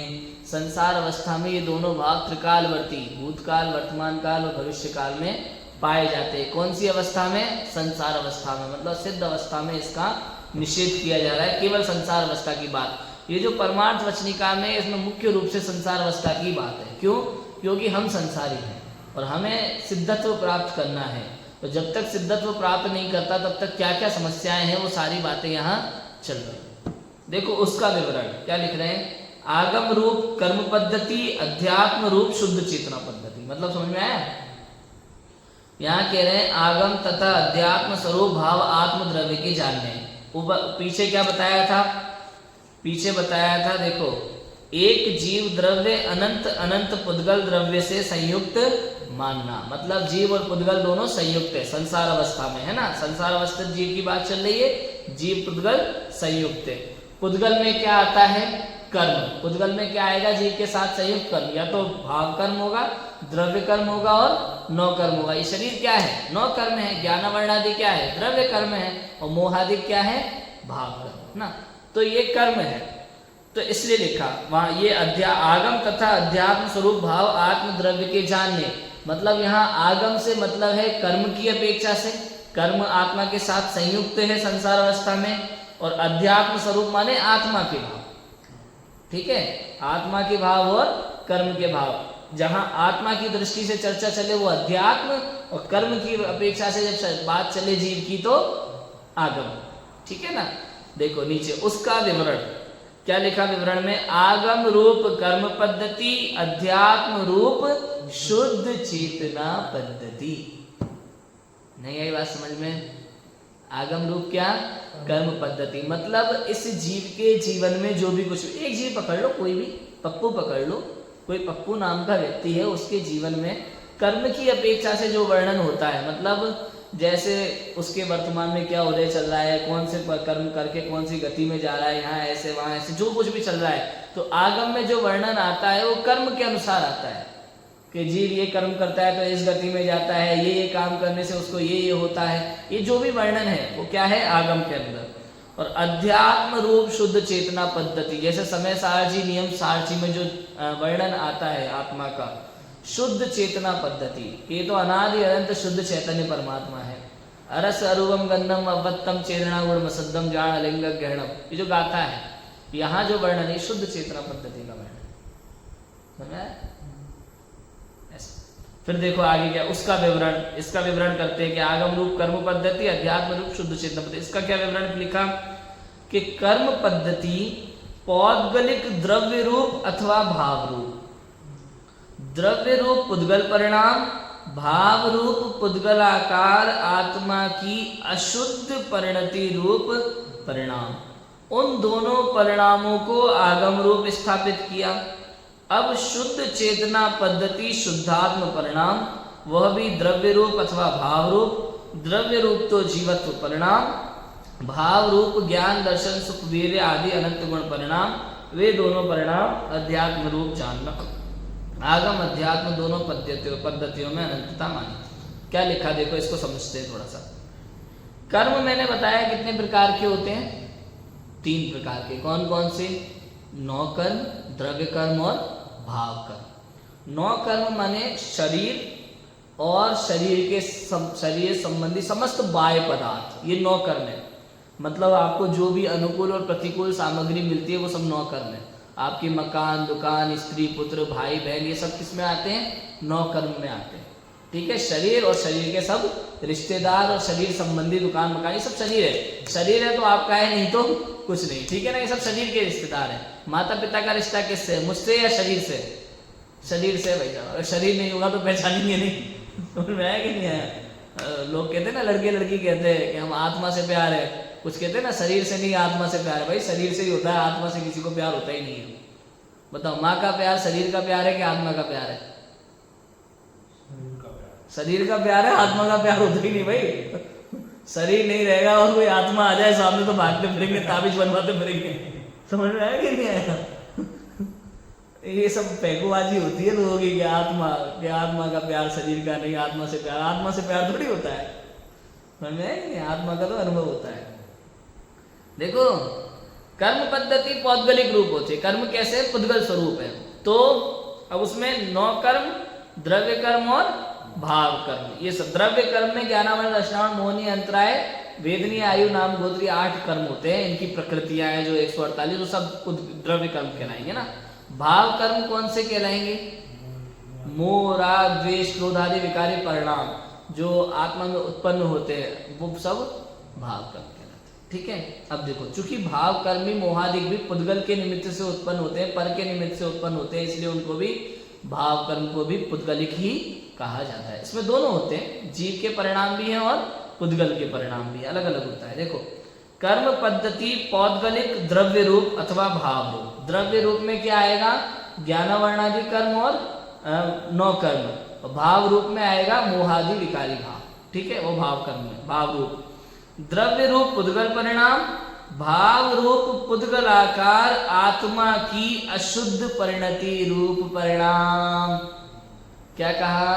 संसार अवस्था में ये दोनों भाव त्रिकालवर्ती, भूतकाल, वर्तमान काल और भविष्य काल में पाए जाते हैं। कौन सी अवस्था में? संसार अवस्था में, मतलब सिद्ध अवस्था में इसका निषेध किया जा रहा है, केवल संसार अवस्था की बात। ये जो परमार्थ वचनिका में, इसमें मुख्य रूप से संसार अवस्था की बात है। क्यों? क्योंकि हम संसारी हैं, और हमें सिद्धत्व प्राप्त करना है। तो जब तक सिद्धत्व प्राप्त नहीं करता तब तक क्या क्या समस्याएं हैं वो सारी बातें यहाँ चल रही। देखो उसका विवरण क्या लिख रहे हैं, आगम रूप कर्म पद्धति, अध्यात्म रूप शुद्ध चेतना पद्धति। मतलब समझ में आया? यहाँ कह रहे हैं आगम तथा अध्यात्म स्वरूप भाव आत्म द्रव्य के जानने। पीछे क्या बताया था? पीछे बताया था देखो, एक जीव द्रव्य अनंत अनंत पुद्गल द्रव्य से संयुक्त मानना। मतलब जीव और पुद्गल दोनों संयुक्त है संसार अवस्था में, है ना। संसार अवस्था जीव की बात चल रही है, जीव पुद्गल संयुक्त है। पुद्गल में क्या आता है? कर्म। पुद्गल में क्या आएगा? जीव के साथ संयुक्त कर्म, या तो भाव कर्म होगा, द्रव्य कर्म होगा और नौ कर्म होगा। ये शरीर क्या है? नौ कर्म है। ज्ञान वर्णादि क्या है? द्रव्य कर्म है। और मोहादि क्या है? भाव कर्म ना। तो ये कर्म है, तो इसलिए लिखा वहां ये आगम तथा अध्यात्म स्वरूप भाव आत्म द्रव्य के जानने। मतलब यहाँ आगम से मतलब है कर्म की अपेक्षा से, कर्म आत्मा के साथ संयुक्त है संसार अवस्था में। और अध्यात्म स्वरूप माने आत्मा के भाव, ठीक है, आत्मा के भाव और कर्म के भाव। जहां आत्मा की दृष्टि से चर्चा चले वो अध्यात्म, और कर्म की अपेक्षा से जब बात चले जीव की तो आगम, ठीक है ना। देखो नीचे उसका विवरण क्या लिखा विवरण में, आगम रूप कर्म पद्धति, अध्यात्म रूप शुद्ध चेतना पद्धति। नहीं आई बात समझ में? आगम रूप क्या? कर्म पद्धति। मतलब इस जीव के जीवन में जो भी कुछ, एक जीव पकड़ लो, कोई भी पप्पू पकड़ लो, कोई पप्पू नाम का व्यक्ति है, उसके जीवन में कर्म की अपेक्षा से जो वर्णन होता है, मतलब जैसे उसके वर्तमान में क्या उदय चल रहा है, कौन से कर्म करके कौन सी गति में जा रहा है, यहाँ ऐसे वहां ऐसे जो कुछ भी चल रहा है, तो आगम में जो वर्णन आता है वो कर्म के अनुसार आता है कि जीव ये कर्म करता है तो इस गति में जाता है, ये काम करने से उसको ये होता है। ये जो भी वर्णन है वो क्या है? आगम के अंदर। और अध्यात्म रूप शुद्ध चेतना पद्धति, जैसे समय सारची नियम सारची में जो वर्णन आता है आत्मा का, शुद्ध चेतना पद्धति, ये तो अनादि अनंत शुद्ध चैतन्य परमात्मा है। अरस अरूपम गंधम अवत्तम चेतना गुण मसद्दम जान लिंग गहणम, ये जो गाथा है, यहाँ जो वर्णन है शुद्ध चेतना पद्धति का वर्णन। समझ में? फिर देखो आगे क्या उसका विवरण, इसका विवरण करते हैं कि आगम रूप कर्म पद्धति, अध्यात्म रूप शुद्ध चेतना पद्धति। इसका क्या विवरण लिखा कि कर्म पद्धति पौद्गलिक द्रव्य रूप अथवा भाव रूप। द्रव्य रूप पुद्गल परिणाम, भाव रूप पुद्गलाकार आत्मा की अशुद्ध परिणति रूप परिणाम, उन दोनों परिणामों को आगम रूप स्थापित किया। अब शुद्ध चेतना पद्धति शुद्धात्म परिणाम, वह भी द्रव्य रूप अथवा भाव रूप। द्रव्य रूप तो जीवत्व परिणाम, भाव रूप ज्ञान दर्शन सुख वीर्य आदि अनंत गुण परिणाम, वे दोनों परिणाम अध्यात्म रूप जानना। आगम अध्यात्म दोनों पद्धतियों में अनंतता मानी। क्या लिखा देखो, इसको समझते हैं थोड़ा सा। कर्म मैंने बताया कितने प्रकार के होते हैं? 3 प्रकार के। कौन कौन से? 9 कर्म, द्रव्य कर्म और भाव कर्म। 9 कर्म माने शरीर और शरीर संबंधी समस्त बाह्य पदार्थ, ये 9 कर्म है। मतलब आपको जो भी अनुकूल और प्रतिकूल सामग्री मिलती है वो सब 9 कर्म है। आपके मकान, दुकान, स्त्री, पुत्र, भाई बहन, ये सब किस में आते हैं? 9 कर्म में आते हैं, ठीक है। शरीर और शरीर के सब रिश्तेदार और शरीर संबंधी दुकान मकान, ये सब शरीर है। शरीर है तो आपका है, नहीं तो कुछ नहीं, ठीक है ना। ये सब शरीर के रिश्तेदार हैं। माता पिता का रिश्ता किससे? मुझसे या शरीर से? शरीर से भाई साहब। अगर शरीर नहीं होगा तो पहचानेंगे नहीं। समझ में आया कि नहीं आया? लोग कहते हैं ना, लड़के लड़की कहते हैं कि हम आत्मा से प्यार है, कुछ कहते हैं ना शरीर से नहीं आत्मा से प्यार है। भाई शरीर से ही होता है, आत्मा से किसी को प्यार होता ही नहीं है। बताओ, माँ का प्यार शरीर का प्यार है कि आत्मा का प्यार है? शरीर का प्यार है, आत्मा का प्यार होता ही नहीं भाई। शरीर नहीं रहेगा और कोई आत्मा आ जाए सामने तो भागते फिरेंगे, ताबीज बनवाते फिरेंगे। समझ में आया कि नहीं आया? ये सब पैकोबाजी होती है लोगों की कि आत्मा का प्यार शरीर का नहीं, आत्मा से प्यार। आत्मा से प्यार थोड़ी होता है, समझ में आया कि नहीं? आत्मा का तो अनुभव होता है। देखो, कर्म पद्धति पौद्गलिक रूप होती है। कर्म कैसे? पुद्गल स्वरूप है। तो अब उसमें 9 कर्म, द्रव्य कर्म और भाव कर्म। ये सब द्रव्य कर्म में ज्ञानावरण, दर्शनावरण, मोहनी, अंतराय, वेदनीय, आयु, नाम, गोत्री 8 कर्म होते हैं। इनकी प्रकृतियां हैं जो 148, वो सब द्रव्य कर्म कहलाएंगे ना। भाव कर्म कौन से कहलाएंगे? मोह, राग, द्वेष, क्रोध आदि विकारी परिणाम जो आत्मा में उत्पन्न होते हैं वो सब भाव कर्म कहलाते हैं। ठीक है, अब देखो, चूंकि भाव कर्मी मोहादिक भी पुद्गल के निमित्त से उत्पन्न होते हैं, पर के निमित्त से उत्पन्न होते हैं, इसलिए उनको भी भाव कर्म को भी पुद्गलिक ही कहा जाता है। इसमें दोनों होते हैं, जीव के परिणाम भी हैं और पुद्गल के परिणाम भी, अलग अलग होता है। देखो, कर्म पद्धति पौद्गलिक द्रव्य रूप अथवा भाव रूप। द्रव्य रूप में क्या आएगा? ज्ञानावर्णादि कर्म और नौ कर्म, और भाव रूप में आएगा मोहादि विकारी भाव। ठीक है, वो भाव कर्म में भाव रूप। द्रव्य रूप पुद्गल परिणाम, भाव रूप पुद्गलाकार आत्मा की अशुद्ध परिणति रूप परिणाम। क्या कहा?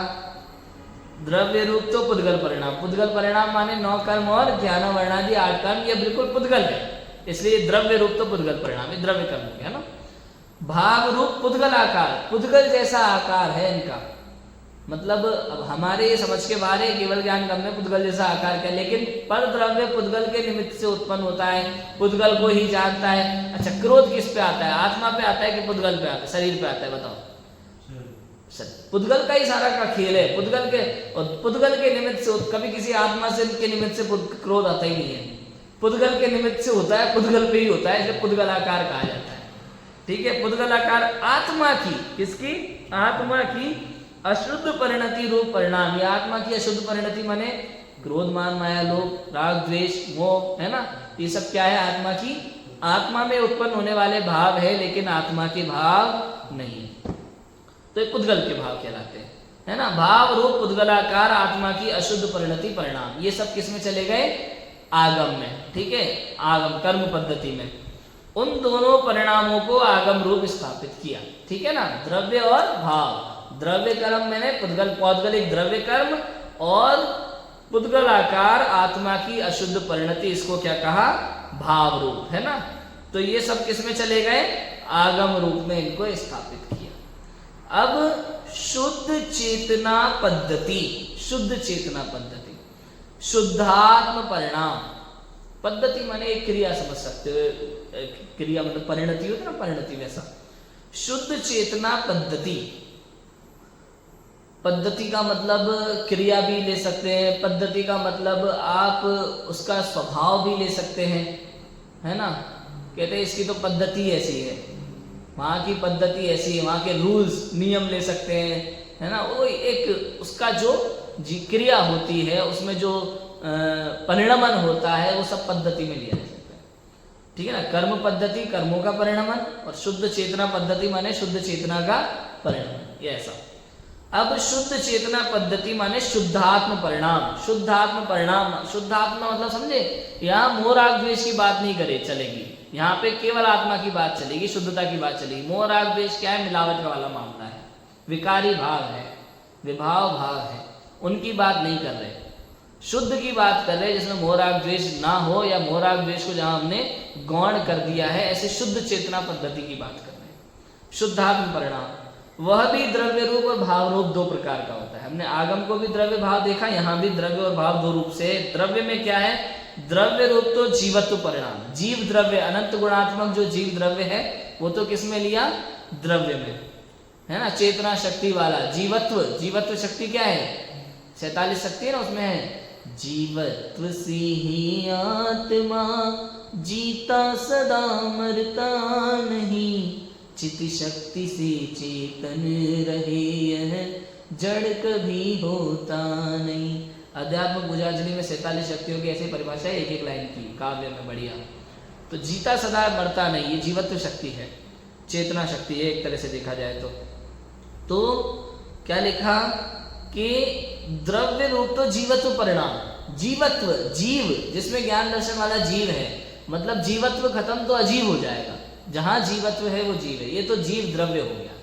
द्रव्य रूप तो पुद्गल परिणाम, पुद्गल परिणाम माने नौ कर्म और ज्ञानावर्णादि 8 कर्म, ये बिल्कुल पुद्गल है, इसलिए द्रव्य रूप तो पुद्गल परिणाम, ये द्रव्य कर्म हो गया ना। भाव रूप पुद्गल आकार, पुद्गल जैसा आकार है इनका, मतलब अब हमारे ये समझ के बाहर है केवल ज्ञान कर्म में पुद्गल जैसा आकार क्या, लेकिन पर द्रव्य पुद्गल के निमित्त से उत्पन्न होता है, पुद्गल को ही जानता है। अच्छा, क्रोध किस पे आता है? आत्मा पे आता है कि पुद्गल पे आता है, शरीर पे आता है? बताओ। पुद्गल का ही सारा का खेल है, पुद्गल के, और पुद्गल के निमित्त से कभी किसी आत्मा से के निमित्त से क्रोध आता ही नहीं है, पुद्गल के निमित्त से होता है, पुद्गल पे ही होता है, इसलिए पुद्गल आकार कहा जाता है। ठीक है, पुद्गल आकार आत्मा की, किसकी? आत्मा की अशुद्ध परिणति रूप परिणाम। ये आत्मा की अशुद्ध परिणति माने क्रोध, मान, माया, लोभ, राग, द्वेष, मोह, है ना, ये सब क्या है? आत्मा की, आत्मा में उत्पन्न होने वाले भाव है, लेकिन आत्मा के भाव नहीं, तो ये पुद्गल के भाव कहलाते हैं, है ना। भाव रूप पुद्गलाकार आत्मा की अशुद्ध परिणति परिणाम, ये सब किस में चले गए? आगम में। ठीक है, आगम कर्म पद्धति में उन दोनों परिणामों को आगम रूप स्थापित किया। ठीक है ना, द्रव्य और भाव। द्रव्य कर्म मैंने पुद्गल पौद्गलिक द्रव्य कर्म, और पुद्गलाकार आत्मा की अशुद्ध परिणति, इसको क्या कहा? भाव रूप, है ना। तो ये सब किस में चले गए? आगम रूप में इनको स्थापित किया। अब शुद्ध चेतना पद्धति, शुद्ध चेतना पद्धति, शुद्धात्म परिणाम। पद्धति माने एक क्रिया समझ सकते हो, क्रिया मतलब परिणति होती है ना, परिणति वैसा। शुद्ध चेतना पद्धति, पद्धति का मतलब क्रिया भी ले सकते हैं, पद्धति का मतलब आप उसका स्वभाव भी ले सकते हैं, है ना। कहते हैं इसकी तो पद्धति ऐसी है, वहाँ की पद्धति ऐसी है, वहाँ के रूल्स नियम ले सकते हैं, है ना। वो एक उसका जो क्रिया होती है, उसमें जो परिणमन होता है, वो सब पद्धति में लिया जा सकता है। ठीक है ना, कर्म पद्धति कर्मों का परिणमन, और शुद्ध चेतना पद्धति माने शुद्ध चेतना का परिणमन, ये ऐसा। अब शुद्ध चेतना पद्धति माने शुद्धात्म परिणाम। शुद्धात्म परिणाम, शुद्धात्मा मतलब समझे, यहाँ मोह राग द्वेष की बात नहीं करे चलेगी, यहाँ पे केवल आत्मा की बात चलेगी, शुद्धता की बात चलेगी। मोह राग द्वेष क्या है? मिलावट का वाला मामला है, विकारी भाव है, विभाव भाव है, उनकी बात नहीं कर रहे। शुद्ध की बात कर रहे हैं, जिसमें मोह राग द्वेष ना हो, या मोह राग द्वेष को जहां हमने गौण कर दिया है, ऐसे शुद्ध चेतना पद्धति की बात कर रहे हैं। शुद्धात्म परिणाम वह भी द्रव्य रूप और भाव रूप दो प्रकार का होता है। हमने आगम को भी द्रव्य भाव देखा, यहाँ भी द्रव्य और भाव दो रूप से। द्रव्य में क्या है? द्रव्य रूप तो जीवत्व परिणाम, जीव द्रव्य, अनंत गुणात्मक जो जीव द्रव्य है, वो तो किस में लिया? द्रव्य में, है ना। चेतना शक्ति वाला जीवत्व, जीवत्व शक्ति क्या है? 47 शक्ति है ना, उसमें है जीवत्व से ही आत्मा जीता सदा मरता नहीं, चित शक्ति से चेतन रहे यह जड़ कभी होता नहीं। अध्यात्म पूजांजलि में 47 शक्तियों की ऐसी परिभाषा है, एक एक लाइन की, काव्य में बढ़िया। तो जीता सदा मरता नहीं, ये जीवत्व शक्ति है, चेतना शक्ति है एक तरह से देखा जाए तो क्या लिखा कि द्रव्य रूप तो जीवत्व परिणाम, जीवत्व जीव, जिसमें ज्ञान दर्शन वाला जीव है, मतलब जीवत्व खत्म तो अजीव हो जाएगा, जहां जीवत्व है वो जीव है, ये तो जीव द्रव्य हो गया।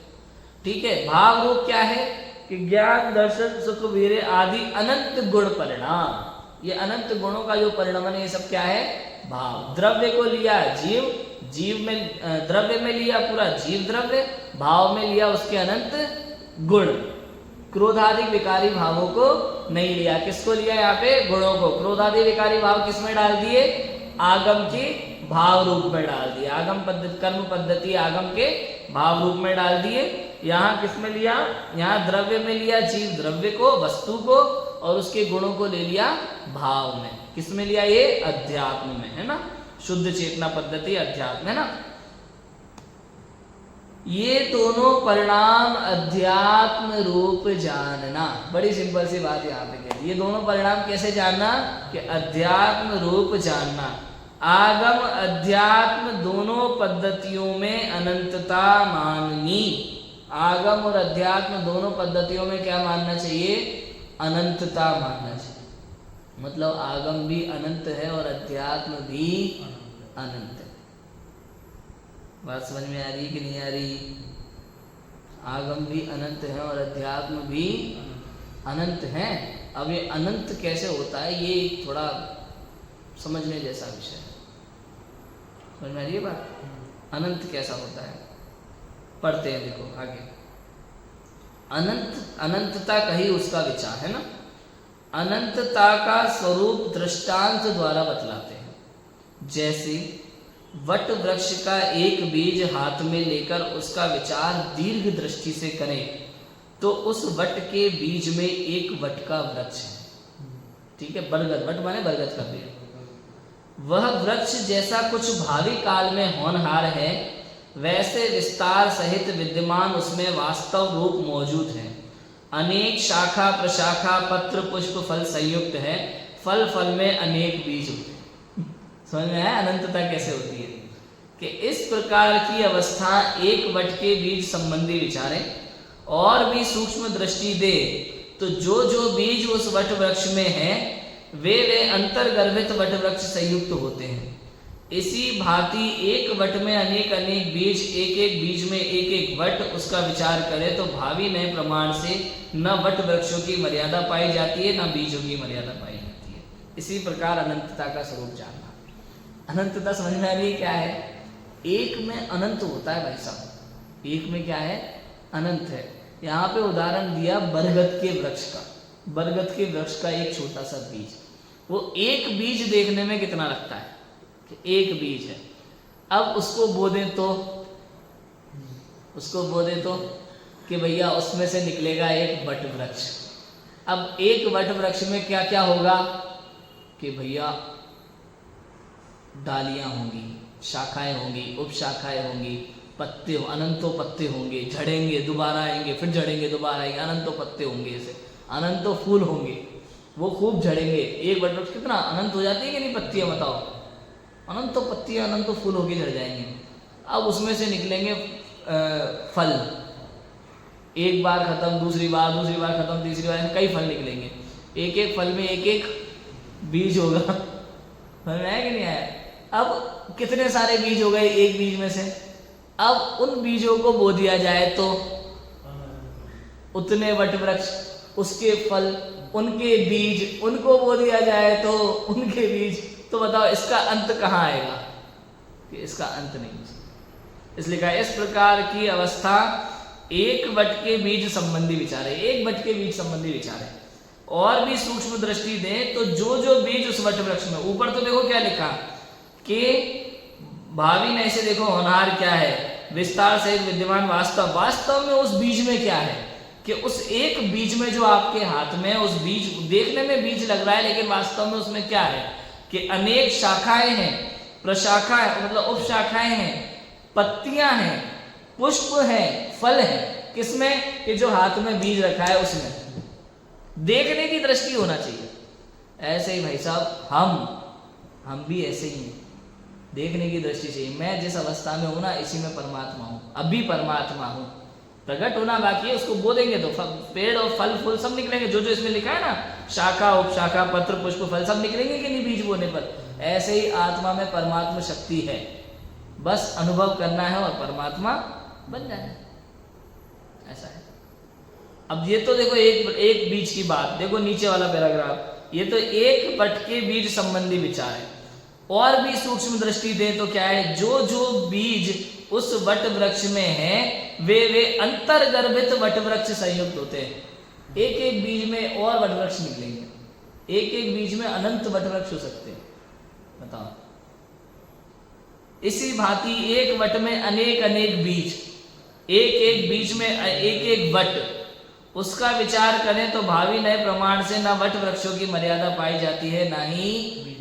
ठीक है, भाव रूप क्या है कि ज्ञान दर्शन सुख वीर्य आदि अनंत गुण परिणाम, ये अनंत गुणों का जो परिणाम है, ये सब क्या है? भाव। द्रव्य को लिया जीव, जीव में द्रव्य में लिया पूरा जीव द्रव्य, भाव में लिया उसके अनंत गुण। क्रोधादि विकारी भावों को नहीं लिया, किसको लिया? यहाँ पे गुणों को। क्रोधादि विकारी भाव किस में डाल दिए? आगम के भाव रूप में डाल दिया। आगम पद्धति कर्म पद्धति आगम के भाव रूप में डाल दिए। यहाँ किस में लिया, यहाँ द्रव्य में लिया, जीव द्रव्य को, वस्तु को, और उसके गुणों को ले लिया भाव में। किस में लिया, ये अध्यात्म में, है ना। शुद्ध चेतना पद्धति अध्यात्म, है ना। ये दोनों परिणाम अध्यात्म रूप जानना, बड़ी सिंपल सी बात यहाँ पे कह दी। ये दोनों परिणाम कैसे जानना, कि अध्यात्म रूप जानना। आगम अध्यात्म दोनों पद्धतियों में अनंतता माननी। आगम और अध्यात्म दोनों पद्धतियों में क्या मानना चाहिए, अनंतता मानना चाहिए। मतलब आगम भी अनंत है और अध्यात्म भी अनंत है। बात समझ में आ रही कि नहीं आ रही। आगम भी अनंत है और अध्यात्म भी अनंत है। अब ये अनंत कैसे होता है, ये थोड़ा समझने जैसा विषय है। समझ में आ रही है बात, अनंत कैसा होता है, पढ़ते हैं, देखो आगे। अनंत, अनंतता कही उसका विचार, है ना। अनंतता का स्वरूप दृष्टांत द्वारा बतलाते हैं। जैसे वट वृक्ष का एक बीज हाथ में लेकर उसका विचार दीर्घ दृष्टि से करें तो उस वट के बीज में एक वट का वृक्ष है, ठीक है। बरगद, वट माने बरगद का पेड़। वह वृक्ष जैसा कुछ भावी काल में होनहार है, वैसे विस्तार सहित विद्यमान उसमें वास्तव रूप मौजूद है। अनेक शाखा प्रशाखा पत्र पुष्प फल संयुक्त है, फल फल में अनेक बीज होते हैं। समझ में आया अनंतता कैसे होती है, कि इस प्रकार की अवस्था एक वट के बीज संबंधी विचारें और भी सूक्ष्म दृष्टि दे तो जो जो बीज उस वट वृक्ष में है वे अंतर्गर्भित वट वृक्ष संयुक्त होते हैं। इसी भांति एक वट में अनेक अनेक बीज, एक एक बीज में एक एक वट, उसका विचार करें तो भावी नए प्रमाण से न वट वृक्षों की मर्यादा पाई जाती है, न बीजों की मर्यादा पाई जाती है। इसी प्रकार अनंतता का स्वरूप जानना। अनंतता समझ में आ रही है क्या है, एक में अनंत होता है भाई साहब, एक में क्या है, अनंत है। यहाँ पे उदाहरण दिया बरगद के वृक्ष का। बरगद के वृक्ष का एक छोटा सा बीज, वो एक बीज देखने में कितना लगता है कि एक बीज है। अब उसको बो दें तो, उसको बो दें तो कि भैया उसमें से निकलेगा एक वट वृक्ष। अब एक वट वृक्ष में क्या क्या होगा कि भैया डालियां होंगी, शाखाएं होंगी, उपशाखाएं होंगी, पत्ते, अनंतों पत्ते होंगे, झड़ेंगे दोबारा आएंगे, फिर झड़ेंगे दोबारा आएंगे, अनंतों पत्ते होंगे, ऐसे अनंतों फूल होंगे, वो खूब झड़ेंगे। एक वट वृक्ष कितना अनंत हो जाती है कि नहीं पत्तियां, बताओ, अनंतों पत्तियां अनंतों फूल होके झड़ जाएंगे। अब उसमें से निकलेंगे फल, एक बार खत्म, दूसरी बार खत्म, तीसरी बार, कई फल निकलेंगे। एक एक फल में एक एक बीज होगा। समझ में आया कि नहीं आया। अब कितने सारे बीज हो गए एक बीज में से, अब उन बीजों को बो दिया जाए तो उतने वट वृक्ष, उसके फल, उनके बीज, उनको बो दिया जाए तो उनके बीज, तो बताओ इसका अंत कहाँ आएगा, कि इसका अंत नहीं। इसलिए कहा इस प्रकार की अवस्था एक वट के बीज संबंधी विचार है, एक वट के बीज संबंधी विचार है। और भी सूक्ष्म दृष्टि दें तो जो जो बीज उस वट वृक्ष में, ऊपर तो देखो क्या लिखा कि भावी में, ऐसे देखो होनहार क्या है, विस्तार सहित विद्यमान वास्तव, वास्तव में उस बीज में क्या है कि उस एक बीज में जो आपके हाथ में, उस बीज देखने में बीज लग रहा है लेकिन वास्तव में उसमें क्या है कि अनेक शाखाएं हैं, प्रशाखाएं मतलब उपशाखाएं हैं, पत्तियां हैं, पुष्प हैं, फल है, किसमें, कि जो हाथ में बीज रखा है उसमें। देखने की दृष्टि होना चाहिए। ऐसे ही भाई साहब हम भी ऐसे ही हैं, देखने की दृष्टि चाहिए। मैं जिस अवस्था में हूं ना, इसी में परमात्मा हूं, अभी परमात्मा हूं। प्रकट होना बाकी है, उसको बो देंगे तो पेड़ और फल फूल सब निकलेंगे, जो जो इसमें लिखा है ना, शाखा उपशाखा पत्र पुष्प फल सब निकलेंगे कि नहीं बीज बोने पर। ऐसे ही आत्मा में परमात्मा शक्ति है, बस अनुभव करना है और परमात्मा बन जाना है, ऐसा है। अब ये तो देखो एक बीज की बात, देखो नीचे वाला पैराग्राफ, ये तो एक वट के बीज संबंधी विचार है। और भी सूक्ष्म दृष्टि दें तो क्या है, जो जो बीज उस वट वृक्ष में है वे अंतर्गर्भित वट वृक्ष संयुक्त होते हैं। एक एक बीज में और वट वृक्ष निकलेंगे, एक एक बीज में अनंत वट वृक्ष हो सकते हैं, बताओ। इसी भांति एक वट में अनेक अनेक बीज, एक एक बीज में एक एक वट, उसका विचार करें तो भावी नए प्रमाण से न वट वृक्षों की मर्यादा पाई जाती है, ना ही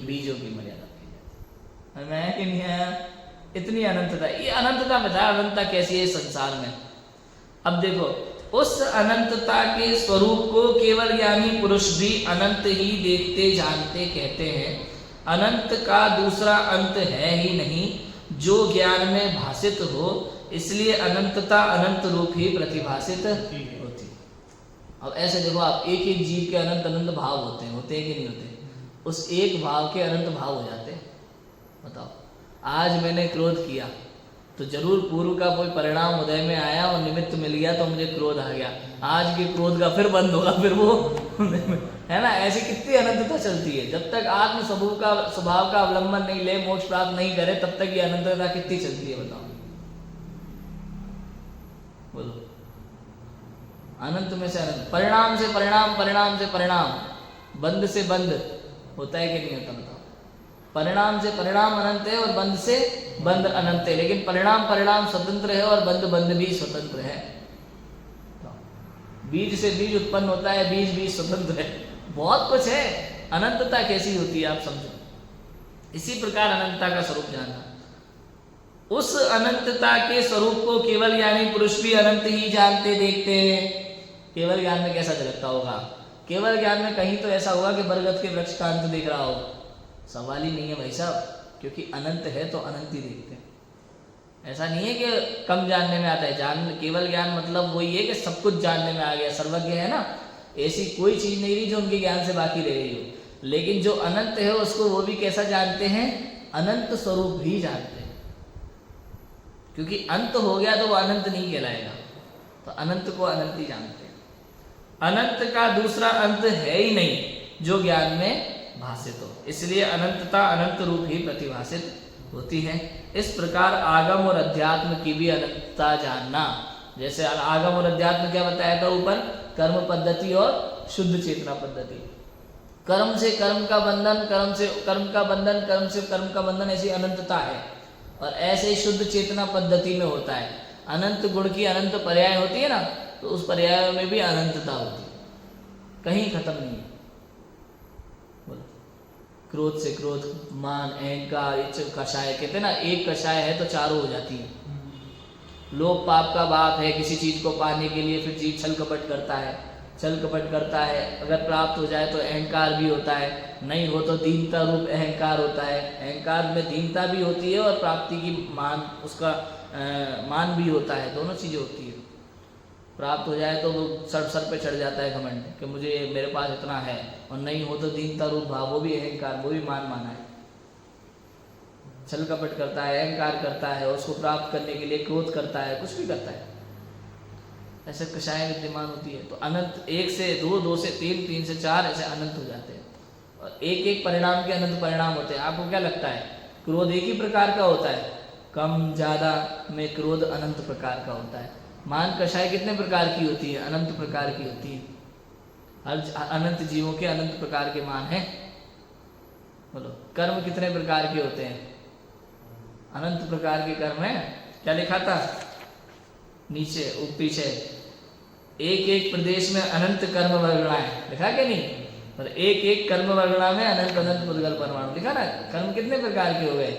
बीजों की मर्यादा पाई जाती है। मैं कि नहीं आया? इतनी अनंतता, ये अनंतता बता, अनंतता कैसी है संसार में। अब देखो, उस अनंतता के स्वरूप को केवल ज्ञानी पुरुष भी अनंत ही देखते जानते कहते हैं। अनंत का दूसरा अंत है ही नहीं जो ज्ञान में भाषित हो, इसलिए अनंतता अनंत रूप ही प्रतिभाषित होती है। अब ऐसे देखो आप, एक एक जीव के अनंत अनंत भाव होते हैं कि नहीं होते? उस एक भाव के अनंत भाव हो जाते हैं। बताओ, आज मैंने क्रोध किया तो जरूर पूर्व का कोई परिणाम उदय में आया और निमित्त मिल गया तो मुझे क्रोध आ गया। आज के क्रोध का फिर बंद होगा, फिर वो है ना। ऐसी कितनी अनंतता चलती है। जब तक आत्म स्वभाव का अवलंबन नहीं ले, मोक्ष प्राप्त नहीं करे, तब तक ये अनंतता कितनी चलती है बताओ। बोलो, अनंत में से अनंत, परिणाम से परिणाम, परिणाम से परिणाम, बंद से बंद होता है कि नहीं होता बताओ। परिणाम से परिणाम अनंत है और बंद से बंद अनंत है, लेकिन परिणाम परिणाम स्वतंत्र है और बंद बंद भी स्वतंत्र है। बीज से बीज उत्पन्न होता है, बीज बीज स्वतंत्र है, बहुत कुछ है। अनंतता कैसी होती है आप समझो। इसी प्रकार अनंतता का स्वरूप जानना, उस अनंतता के स्वरूप को केवल ज्ञानी पुरुष भी अनंत ही जानते देखते हैं। केवल ज्ञान में कैसा झलकता होगा? केवल ज्ञान में कहीं तो ऐसा होगा कि बरगद के वृक्ष का अंत देख रहा हो? सवाल ही नहीं है भाई साहब, क्योंकि अनंत है तो अनंत ही देखते हैं। ऐसा नहीं है कि कम जानने में आता है। जान केवल ज्ञान मतलब वही है कि सब कुछ जानने में आ गया, सर्वज्ञ है ना। ऐसी कोई चीज नहीं रही जो उनके ज्ञान से बाकी रह गई हो। लेकिन जो अनंत है उसको वो भी कैसा जानते हैं? अनंत स्वरूप ही जानते हैं। क्योंकि अंत हो गया तो वो अनंत नहीं कहलाएगा, तो अनंत को अनंत ही जानते हैं। अनंत का दूसरा अंत है ही नहीं जो ज्ञान में भाषित हो, इसलिए अनंतता अनंत रूप ही प्रतिभाषित होती है। इस प्रकार आगम और अध्यात्म की भी अनंतता जानना। जैसे आगम और अध्यात्म क्या बताया था ऊपर? कर्म पद्धति और शुद्ध चेतना पद्धति। कर्म से कर्म का बंधन, कर्म से कर्म का बंधन, कर्म से कर्म का बंधन, ऐसी अनंतता है। और ऐसे ही शुद्ध चेतना पद्धति में होता है। अनंत गुण की अनंत पर्याय होती है ना, तो उस पर्याय में भी अनंतता होती है, कहीं खत्म नहीं है। क्रोध से क्रोध, मान, अहंकार, इच्छा, कषाय कहते हैं ना, एक कषाय है तो चारों हो जाती है। लोभ पाप का बाप है, किसी चीज को पाने के लिए फिर जीव छल कपट करता है, छल कपट करता है। अगर प्राप्त हो जाए तो अहंकार भी होता है, नहीं हो तो दीनता रूप अहंकार होता है। अहंकार में दीनता भी होती है और प्राप्ति की मान, उसका मान भी होता है, दोनों चीजें होती है। प्राप्त हो जाए तो वो सर पे चढ़ जाता है घमंड कि मुझे मेरे पास इतना है, और नहीं हो तो दीनता रूप भाव, वो भी अहंकार, वो भी मान माना है। छल कपट करता है, अहंकार करता है, उसको प्राप्त करने के लिए क्रोध करता है, कुछ भी करता है। ऐसे कषाय विद्यमान होती है। तो अनंत, एक से दो, दो से तीन, तीन से चार, ऐसे अनंत हो जाते हैं। और एक एक परिणाम के अनंत परिणाम होते हैं। आपको क्या लगता है क्रोध एक ही प्रकार का होता है? कम ज्यादा में क्रोध अनंत प्रकार का होता है। मान कषाय कितने प्रकार की होती है? अनंत प्रकार की होती है। हर अनंत जीवों के अनंत प्रकार के मान हैं। बोलो, कर्म कितने प्रकार के होते हैं? अनंत प्रकार के कर्म है। क्या लिखा था नीचे पीछे? एक एक प्रदेश में अनंत कर्म वर्गणाएं, लिखा क्या नहीं? और एक एक कर्म वर्गणा में अनंत अनंत मुद्गल परमाणु, लिखा ना। कर्म कितने प्रकार के हो गए?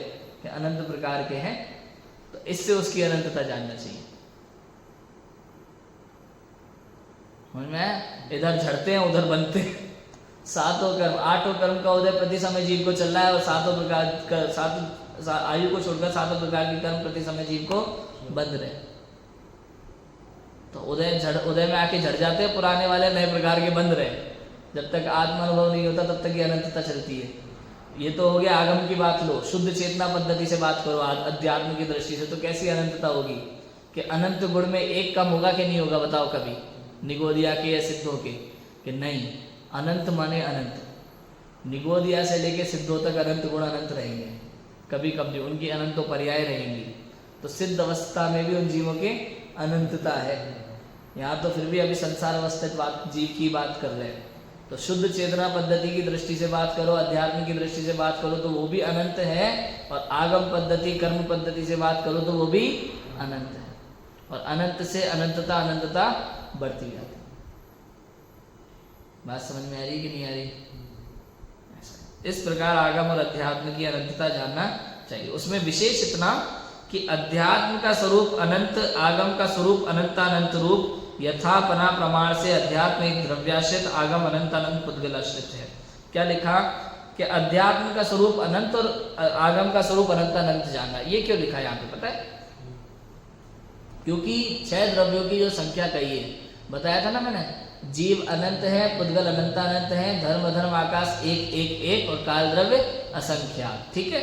कि अनंत प्रकार के हैं। तो इससे उसकी अनंतता जानना चाहिए। में इधर झड़ते हैं उधर बनते हैं। सातों कर्म, आठों कर्म का उदय प्रति समय जीव को चल रहा है, और सातों प्रकार सात आयु को छोड़कर सातों प्रकार के कर्म प्रति समय जीव को बंध रहे। तो उदय में आके झड़ जाते हैं पुराने वाले, नए प्रकार के बंध रहे। जब तक आत्मानुभव नहीं होता तब तक ये अनंतता चलती है। ये तो हो गया आगम की बात। लो, शुद्ध चेतना पद्धति से बात करो अध्यात्म की दृष्टि से, तो कैसी अनंतता होगी? कि अनंत गुण में एक कम होगा कि नहीं होगा बताओ कभी? निगोदिया के या सिद्धों के? कि नहीं, अनंत माने अनंत। निगोदिया से लेके सिद्धों तक अनंत गुण अनंत रहेंगे, कभी कभी उनकी अनंत तो पर्याय रहेंगी। तो सिद्ध अवस्था में भी उन जीवों के अनंतता है। यहाँ तो फिर भी अभी संसार अवस्थित जीव की बात कर रहे हैं। तो शुद्ध चेतना पद्धति की दृष्टि से बात करो, अध्यात्म की दृष्टि से बात करो तो वो भी अनंत है, और आगम पद्धति कर्म पद्धति से बात करो तो वो भी अनंत है। और अनंत से अनंतता अनंतता बढ़ती जाती है। बात समझ में आ रही कि नहीं आ रही? इस प्रकार आगम और अध्यात्म की अनंतता जानना चाहिए। उसमें विशेष इतना कि अध्यात्म का स्वरूप अनंत, आगम का स्वरूप अनंतानंत रूप, यथापना प्रमाण से अध्यात्म एक द्रव्याश्रित, आगम अनंत अनंत पुद्गलाश्रित है। क्या लिखा कि अध्यात्म का स्वरूप अनंत और आगम का स्वरूप अनंतानंत जानना। ये क्यों लिखा है यहाँ पे पता है? क्योंकि 6 द्रव्यों की जो संख्या कही है, बताया था ना मैंने, जीव अनंत है, पुद्गल अनंतानंत है, धर्म अधर्म आकाश एक एक एक और काल द्रव्य असंख्यात। ठीक है,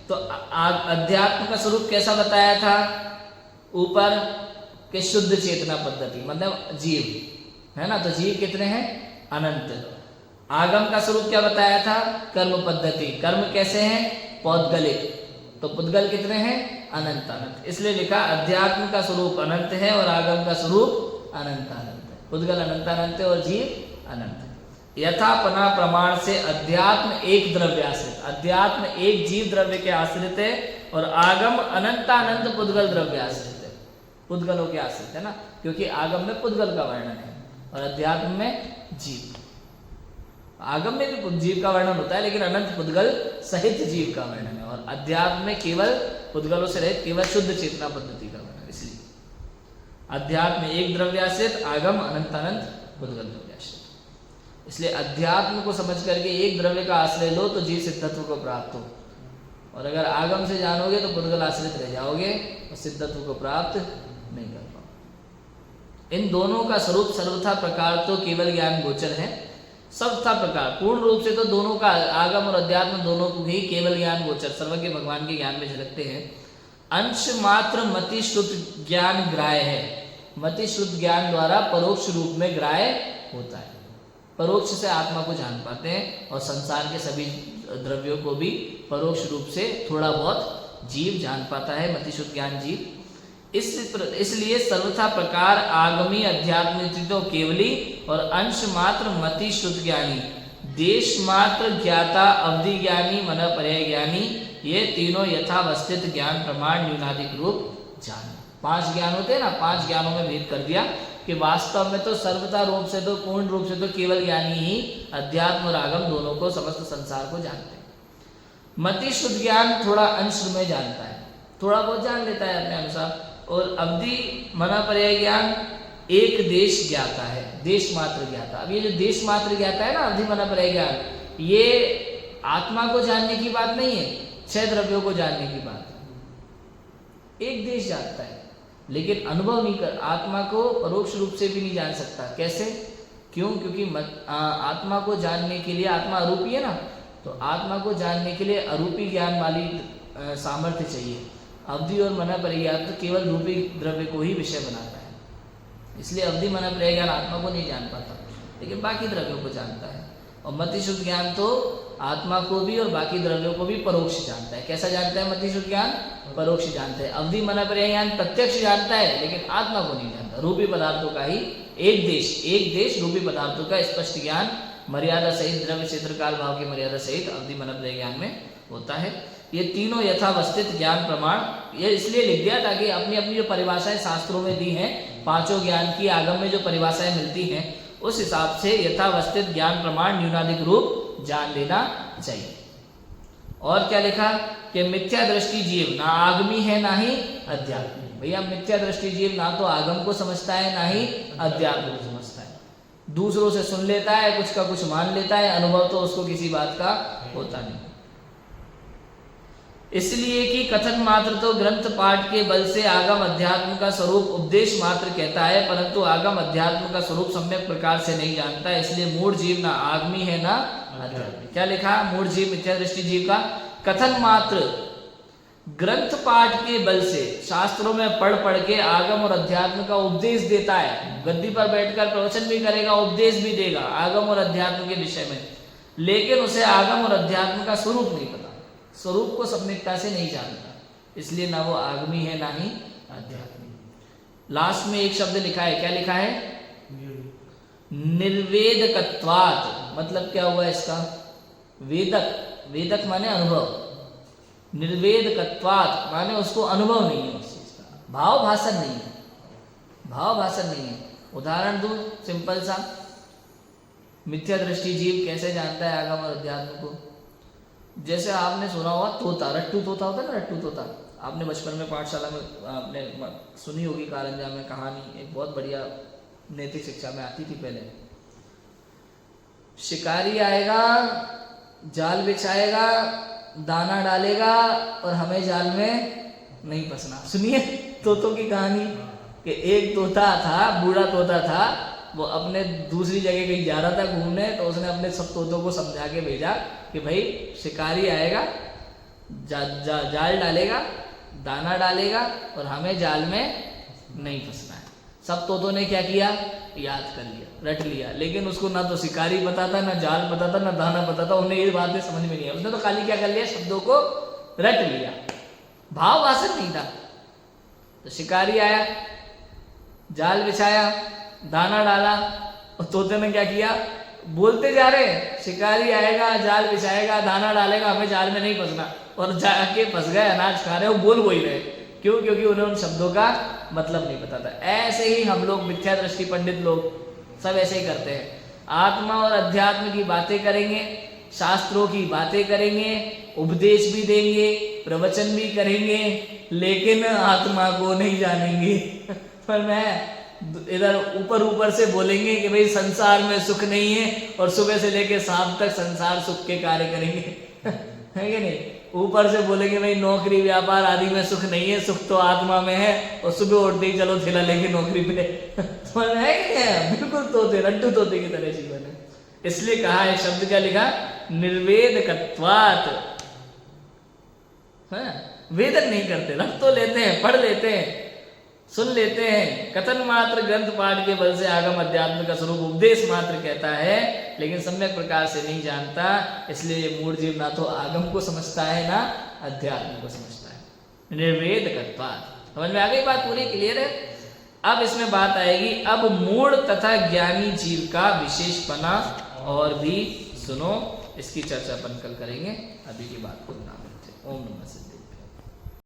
तो अध्यात्म का स्वरूप कैसा बताया था ऊपर के शुद्ध चेतना पद्धति, मतलब जीव है ना, तो जीव कितने हैं? अनंत। आगम का स्वरूप क्या बताया था? कर्म पद्धति, कर्म कैसे हैं? पौद्गलिक, तो पुद्गल कितने हैं? अनंत अनंत। इसलिए लिखा अध्यात्म का स्वरूप अनंत है और आगम का स्वरूप अनंत अनंत है। पुद्गल अनंत अनंत है और जीव अनंत है। यथापना प्रमाण से अध्यात्म एक द्रव्य आश्रित, अध्यात्म एक जीव द्रव्य के आश्रित है और आगम अनंतानंत पुद्गल द्रव्य आश्रित है, पुद्गलों के आश्रित है ना, क्योंकि आगम में पुद्गल का वर्णन है और अध्यात्म में जीव। आगम में भी जीव का वर्णन होता है लेकिन अनंत पुद्गल सहित जीव का वर्णन है, और अध्यात्म में केवल पुद्गलों से रहित केवल शुद्ध चेतना पद्धति का वर्णन। इसलिए अध्यात्म एक द्रव्याश्रित, आगम अनंत अनंत पुद्गल द्रव्याश्रित। इसलिए अध्यात्म को समझ करके एक द्रव्य का आश्रय लो तो जीव सिद्धत्व को प्राप्त हो, और अगर आगम से जानोगे तो पुद्गल आश्रित रह जाओगे और सिद्धत्व को प्राप्त नहीं कर पाओगे। इन दोनों का स्वरूप सर्वथा प्रकार तो केवल ज्ञान गोचर है, सर्वथा प्रकार पूर्ण रूप से तो दोनों का, आगम और अध्यात्म दोनों को ही केवल ज्ञान गोचर, सर्वज्ञ भगवान के ज्ञान में झलकते हैं। अंश मात्र मति श्रुत ज्ञान ग्राह्य है, मति श्रुत ज्ञान द्वारा परोक्ष रूप में ग्राह्य होता है, परोक्ष से आत्मा को जान पाते हैं और संसार के सभी द्रव्यों को भी परोक्ष रूप से थोड़ा बहुत जीव जान पाता है, मति श्रुत ज्ञान जीव। इसलिए सर्वथा प्रकार आगमी अध्यात्म तो केवली और अंश मात्र मति श्रुत ज्ञानी, देश मात्र ज्ञाता, अवधि ज्ञानी, मन पर्याय ज्ञानी, ये तीनों यथावस्थित ज्ञान प्रमाण न्यूनाधिक रूप जान। 5 ज्ञान होते हैं ना, 5 ज्ञानों में भेद कर दिया कि वास्तव में तो सर्वथा रूप से तो पूर्ण रूप से तो केवल ज्ञानी ही अध्यात्म और आगम दोनों को, समस्त संसार को जानते हैं। मति शुद्ध ज्ञान थोड़ा अंश में जानता है, थोड़ा बहुत जान लेता है अपने अनुसार, और अवधि मना पर्याय ज्ञान एक देश ज्ञाता है, देश मात्र ज्ञाता। अब ये जो देश मात्र ज्ञाता है ना, अवधि मना पर्याय ज्ञान, ये आत्मा को जानने की बात नहीं है, 6 द्रव्यों को जानने की बात है। एक देश जानता है लेकिन अनुभव नहीं कर, आत्मा को परोक्ष रूप से भी नहीं जान सकता। कैसे? क्यों? क्योंकि आत्मा को जानने के लिए, आत्मा अरूपी है ना, तो आत्मा को जानने के लिए अरूपी ज्ञान वाली सामर्थ्य चाहिए। अवधि और मना पर्याय तो केवल रूपी द्रव्य को ही विषय बनाता है, इसलिए अवधि मना पर्याय ज्ञान आत्मा को नहीं जान पाता लेकिन बाकी द्रव्यों को जानता है। और मति शुद्ध ज्ञान तो आत्मा को भी और बाकी द्रव्यों को भी परोक्ष जानता है। कैसा जानता है मति शुद्ध ज्ञान? परोक्ष जानता है। अवधि मना पर्याय ज्ञान प्रत्यक्ष जानता है लेकिन आत्मा को नहीं जानता। रूपी पदार्थों का ही एक देश रूपी पदार्थों का स्पष्ट ज्ञान मर्यादा सहित, द्रव्य क्षेत्र काल भाव की मर्यादा सहित अवधि मना पर्याय ज्ञान में होता है। ये तीनों यथावस्थित ज्ञान प्रमाण, ये इसलिए लिख दिया ताकि अपनी अपनी जो परिभाषाएं शास्त्रों में दी हैं, 5 ज्ञान की आगम में जो परिभाषाएं मिलती हैं उस हिसाब से यथावस्थित ज्ञान प्रमाण न्यूनाधिक रूप जान लेना चाहिए। और क्या लिखा कि मिथ्या दृष्टि जीव ना आगमी है ना ही अध्यात्म। भैया मिथ्या दृष्टि जीव ना तो आगम को समझता है ना ही अध्यात्म को समझता है, दूसरों से सुन लेता है, कुछ का कुछ मान लेता है, अनुभव तो उसको किसी बात का होता नहीं। इसलिए कि कथन मात्र तो ग्रंथ पाठ के बल से आगम अध्यात्म का स्वरूप उपदेश मात्र कहता है, परंतु आगम अध्यात्म का स्वरूप सम्यक प्रकार से नहीं जानता है। इसलिए मूढ़ जीव ना आगमी है ना अध्यात्म। क्या लिखा? मूढ़ जीव, मिथ्या दृष्टि जीव का कथन मात्र ग्रंथ पाठ के बल से, शास्त्रों में पढ़ के आगम और अध्यात्म का उपदेश देता है। गद्दी पर बैठकर प्रवचन भी करेगा, उपदेश भी देगा आगम और अध्यात्म के विषय में, लेकिन उसे आगम और अध्यात्म का स्वरूप नहीं पता, स्वरूप को सम्यकता से नहीं जानता, इसलिए ना वो आगमी है ना ही आध्यात्मिक। लास्ट में एक शब्द लिखा है, क्या लिखा है? निर्वेदकत्वात्। मतलब क्या हुआ इसका? वेदक, वेदक माने अनुभव, निर्वेदकत्वात् माने उसको अनुभव नहीं है उस चीज का, भाव भाषण नहीं है। भाव भाषण नहीं है। उदाहरण दूं सिंपल सा, मिथ्या दृष्टि जीव कैसे जानता है आगम और अध्यात्म को? जैसे आपने सुना होगा तोता, रट्टू तोता होता है ना, रट्टू तोता। आपने बचपन में पाठशाला में आपने सुनी होगी, कारंजा में कहानी, एक बहुत बढ़िया नैतिक शिक्षा में आती थी पहले। शिकारी आएगा, जाल बिछाएगा, दाना डालेगा और हमें जाल में नहीं फंसना। सुनिए तोतों की कहानी कि एक तोता था, बूढ़ा तोता था, वो अपने दूसरी जगह कहीं जा रहा था घूमने, तो उसने अपने सब तोतों को समझा के भेजा कि भाई शिकारी आएगा, जाल डालेगा, दाना डालेगा और हमें जाल में नहीं फंसना है। सब तोतों ने क्या किया? याद कर लिया, रट लिया, लेकिन उसको ना तो शिकारी पता था, ना जाल पता था, ना दाना पता था। उन्हें ये बातें समझ में नहीं आई, उसने तो खाली क्या कर लिया? शब्दों को रट लिया, भाव भाषण नहीं था। तो शिकारी आया, जाल बिछाया, दाना डाला, और तोते ने क्या किया? बोलते जा रहे, शिकारी आएगा, जाल बिछाएगा, दाना डालेगा, हमें जाल में नहीं फंसना, और जाके फंस गए, अनाज खा रहे, वो बोल वही रहे। क्यों? क्योंकि उन्हें उन शब्दों का मतलब नहीं पता था। ऐसे ही हम लोग मिथ्या दृष्टि पंडित लोग सब ऐसे ही करते हैं। आत्मा और अध्यात्म की बातें करेंगे, शास्त्रों की बातें करेंगे, उपदेश भी देंगे, प्रवचन भी करेंगे, लेकिन आत्मा को नहीं जानेंगे। पर मैं इधर ऊपर ऊपर से बोलेंगे कि भाई संसार में सुख नहीं है, और सुबह से लेकर शाम तक संसार सुख के कार्य करेंगे। है कि नहीं? ऊपर से बोलेंगे भाई नौकरी व्यापार आदि में सुख नहीं है, सुख तो आत्मा में है, और सुबह उठते ही चलो थैला लेके नौकरी पे। समझ में है कि नहीं? बिल्कुल तोते, रट्टू तोते की तरह जीवन है। इसलिए कहा है, शब्द क्या लिखा? निर्वेदकत्वात्। वेदन नहीं करते, रट तो लेते हैं, पढ़ लेते हैं, सुन लेते हैं, कथन मात्र ग्रंथ पाठ के बल से आगम अध्यात्म का स्वरूप उपदेश मात्र कहता है, लेकिन सम्यक प्रकार से नहीं जानता। इसलिए ये मूढ़ जीव ना तो आगम को समझता है, ना अध्यात्म को समझता है। निर्वेदकत्वात्। समझ में आ गई बात? पूरी क्लियर है? अब इसमें बात आएगी, अब मूढ़ तथा ज्ञानी जीव का विशेषपना और भी सुनो। इसकी चर्चा अपन कल करेंगे, अभी की बात को नाम रखते। ओम नमः शिवाय।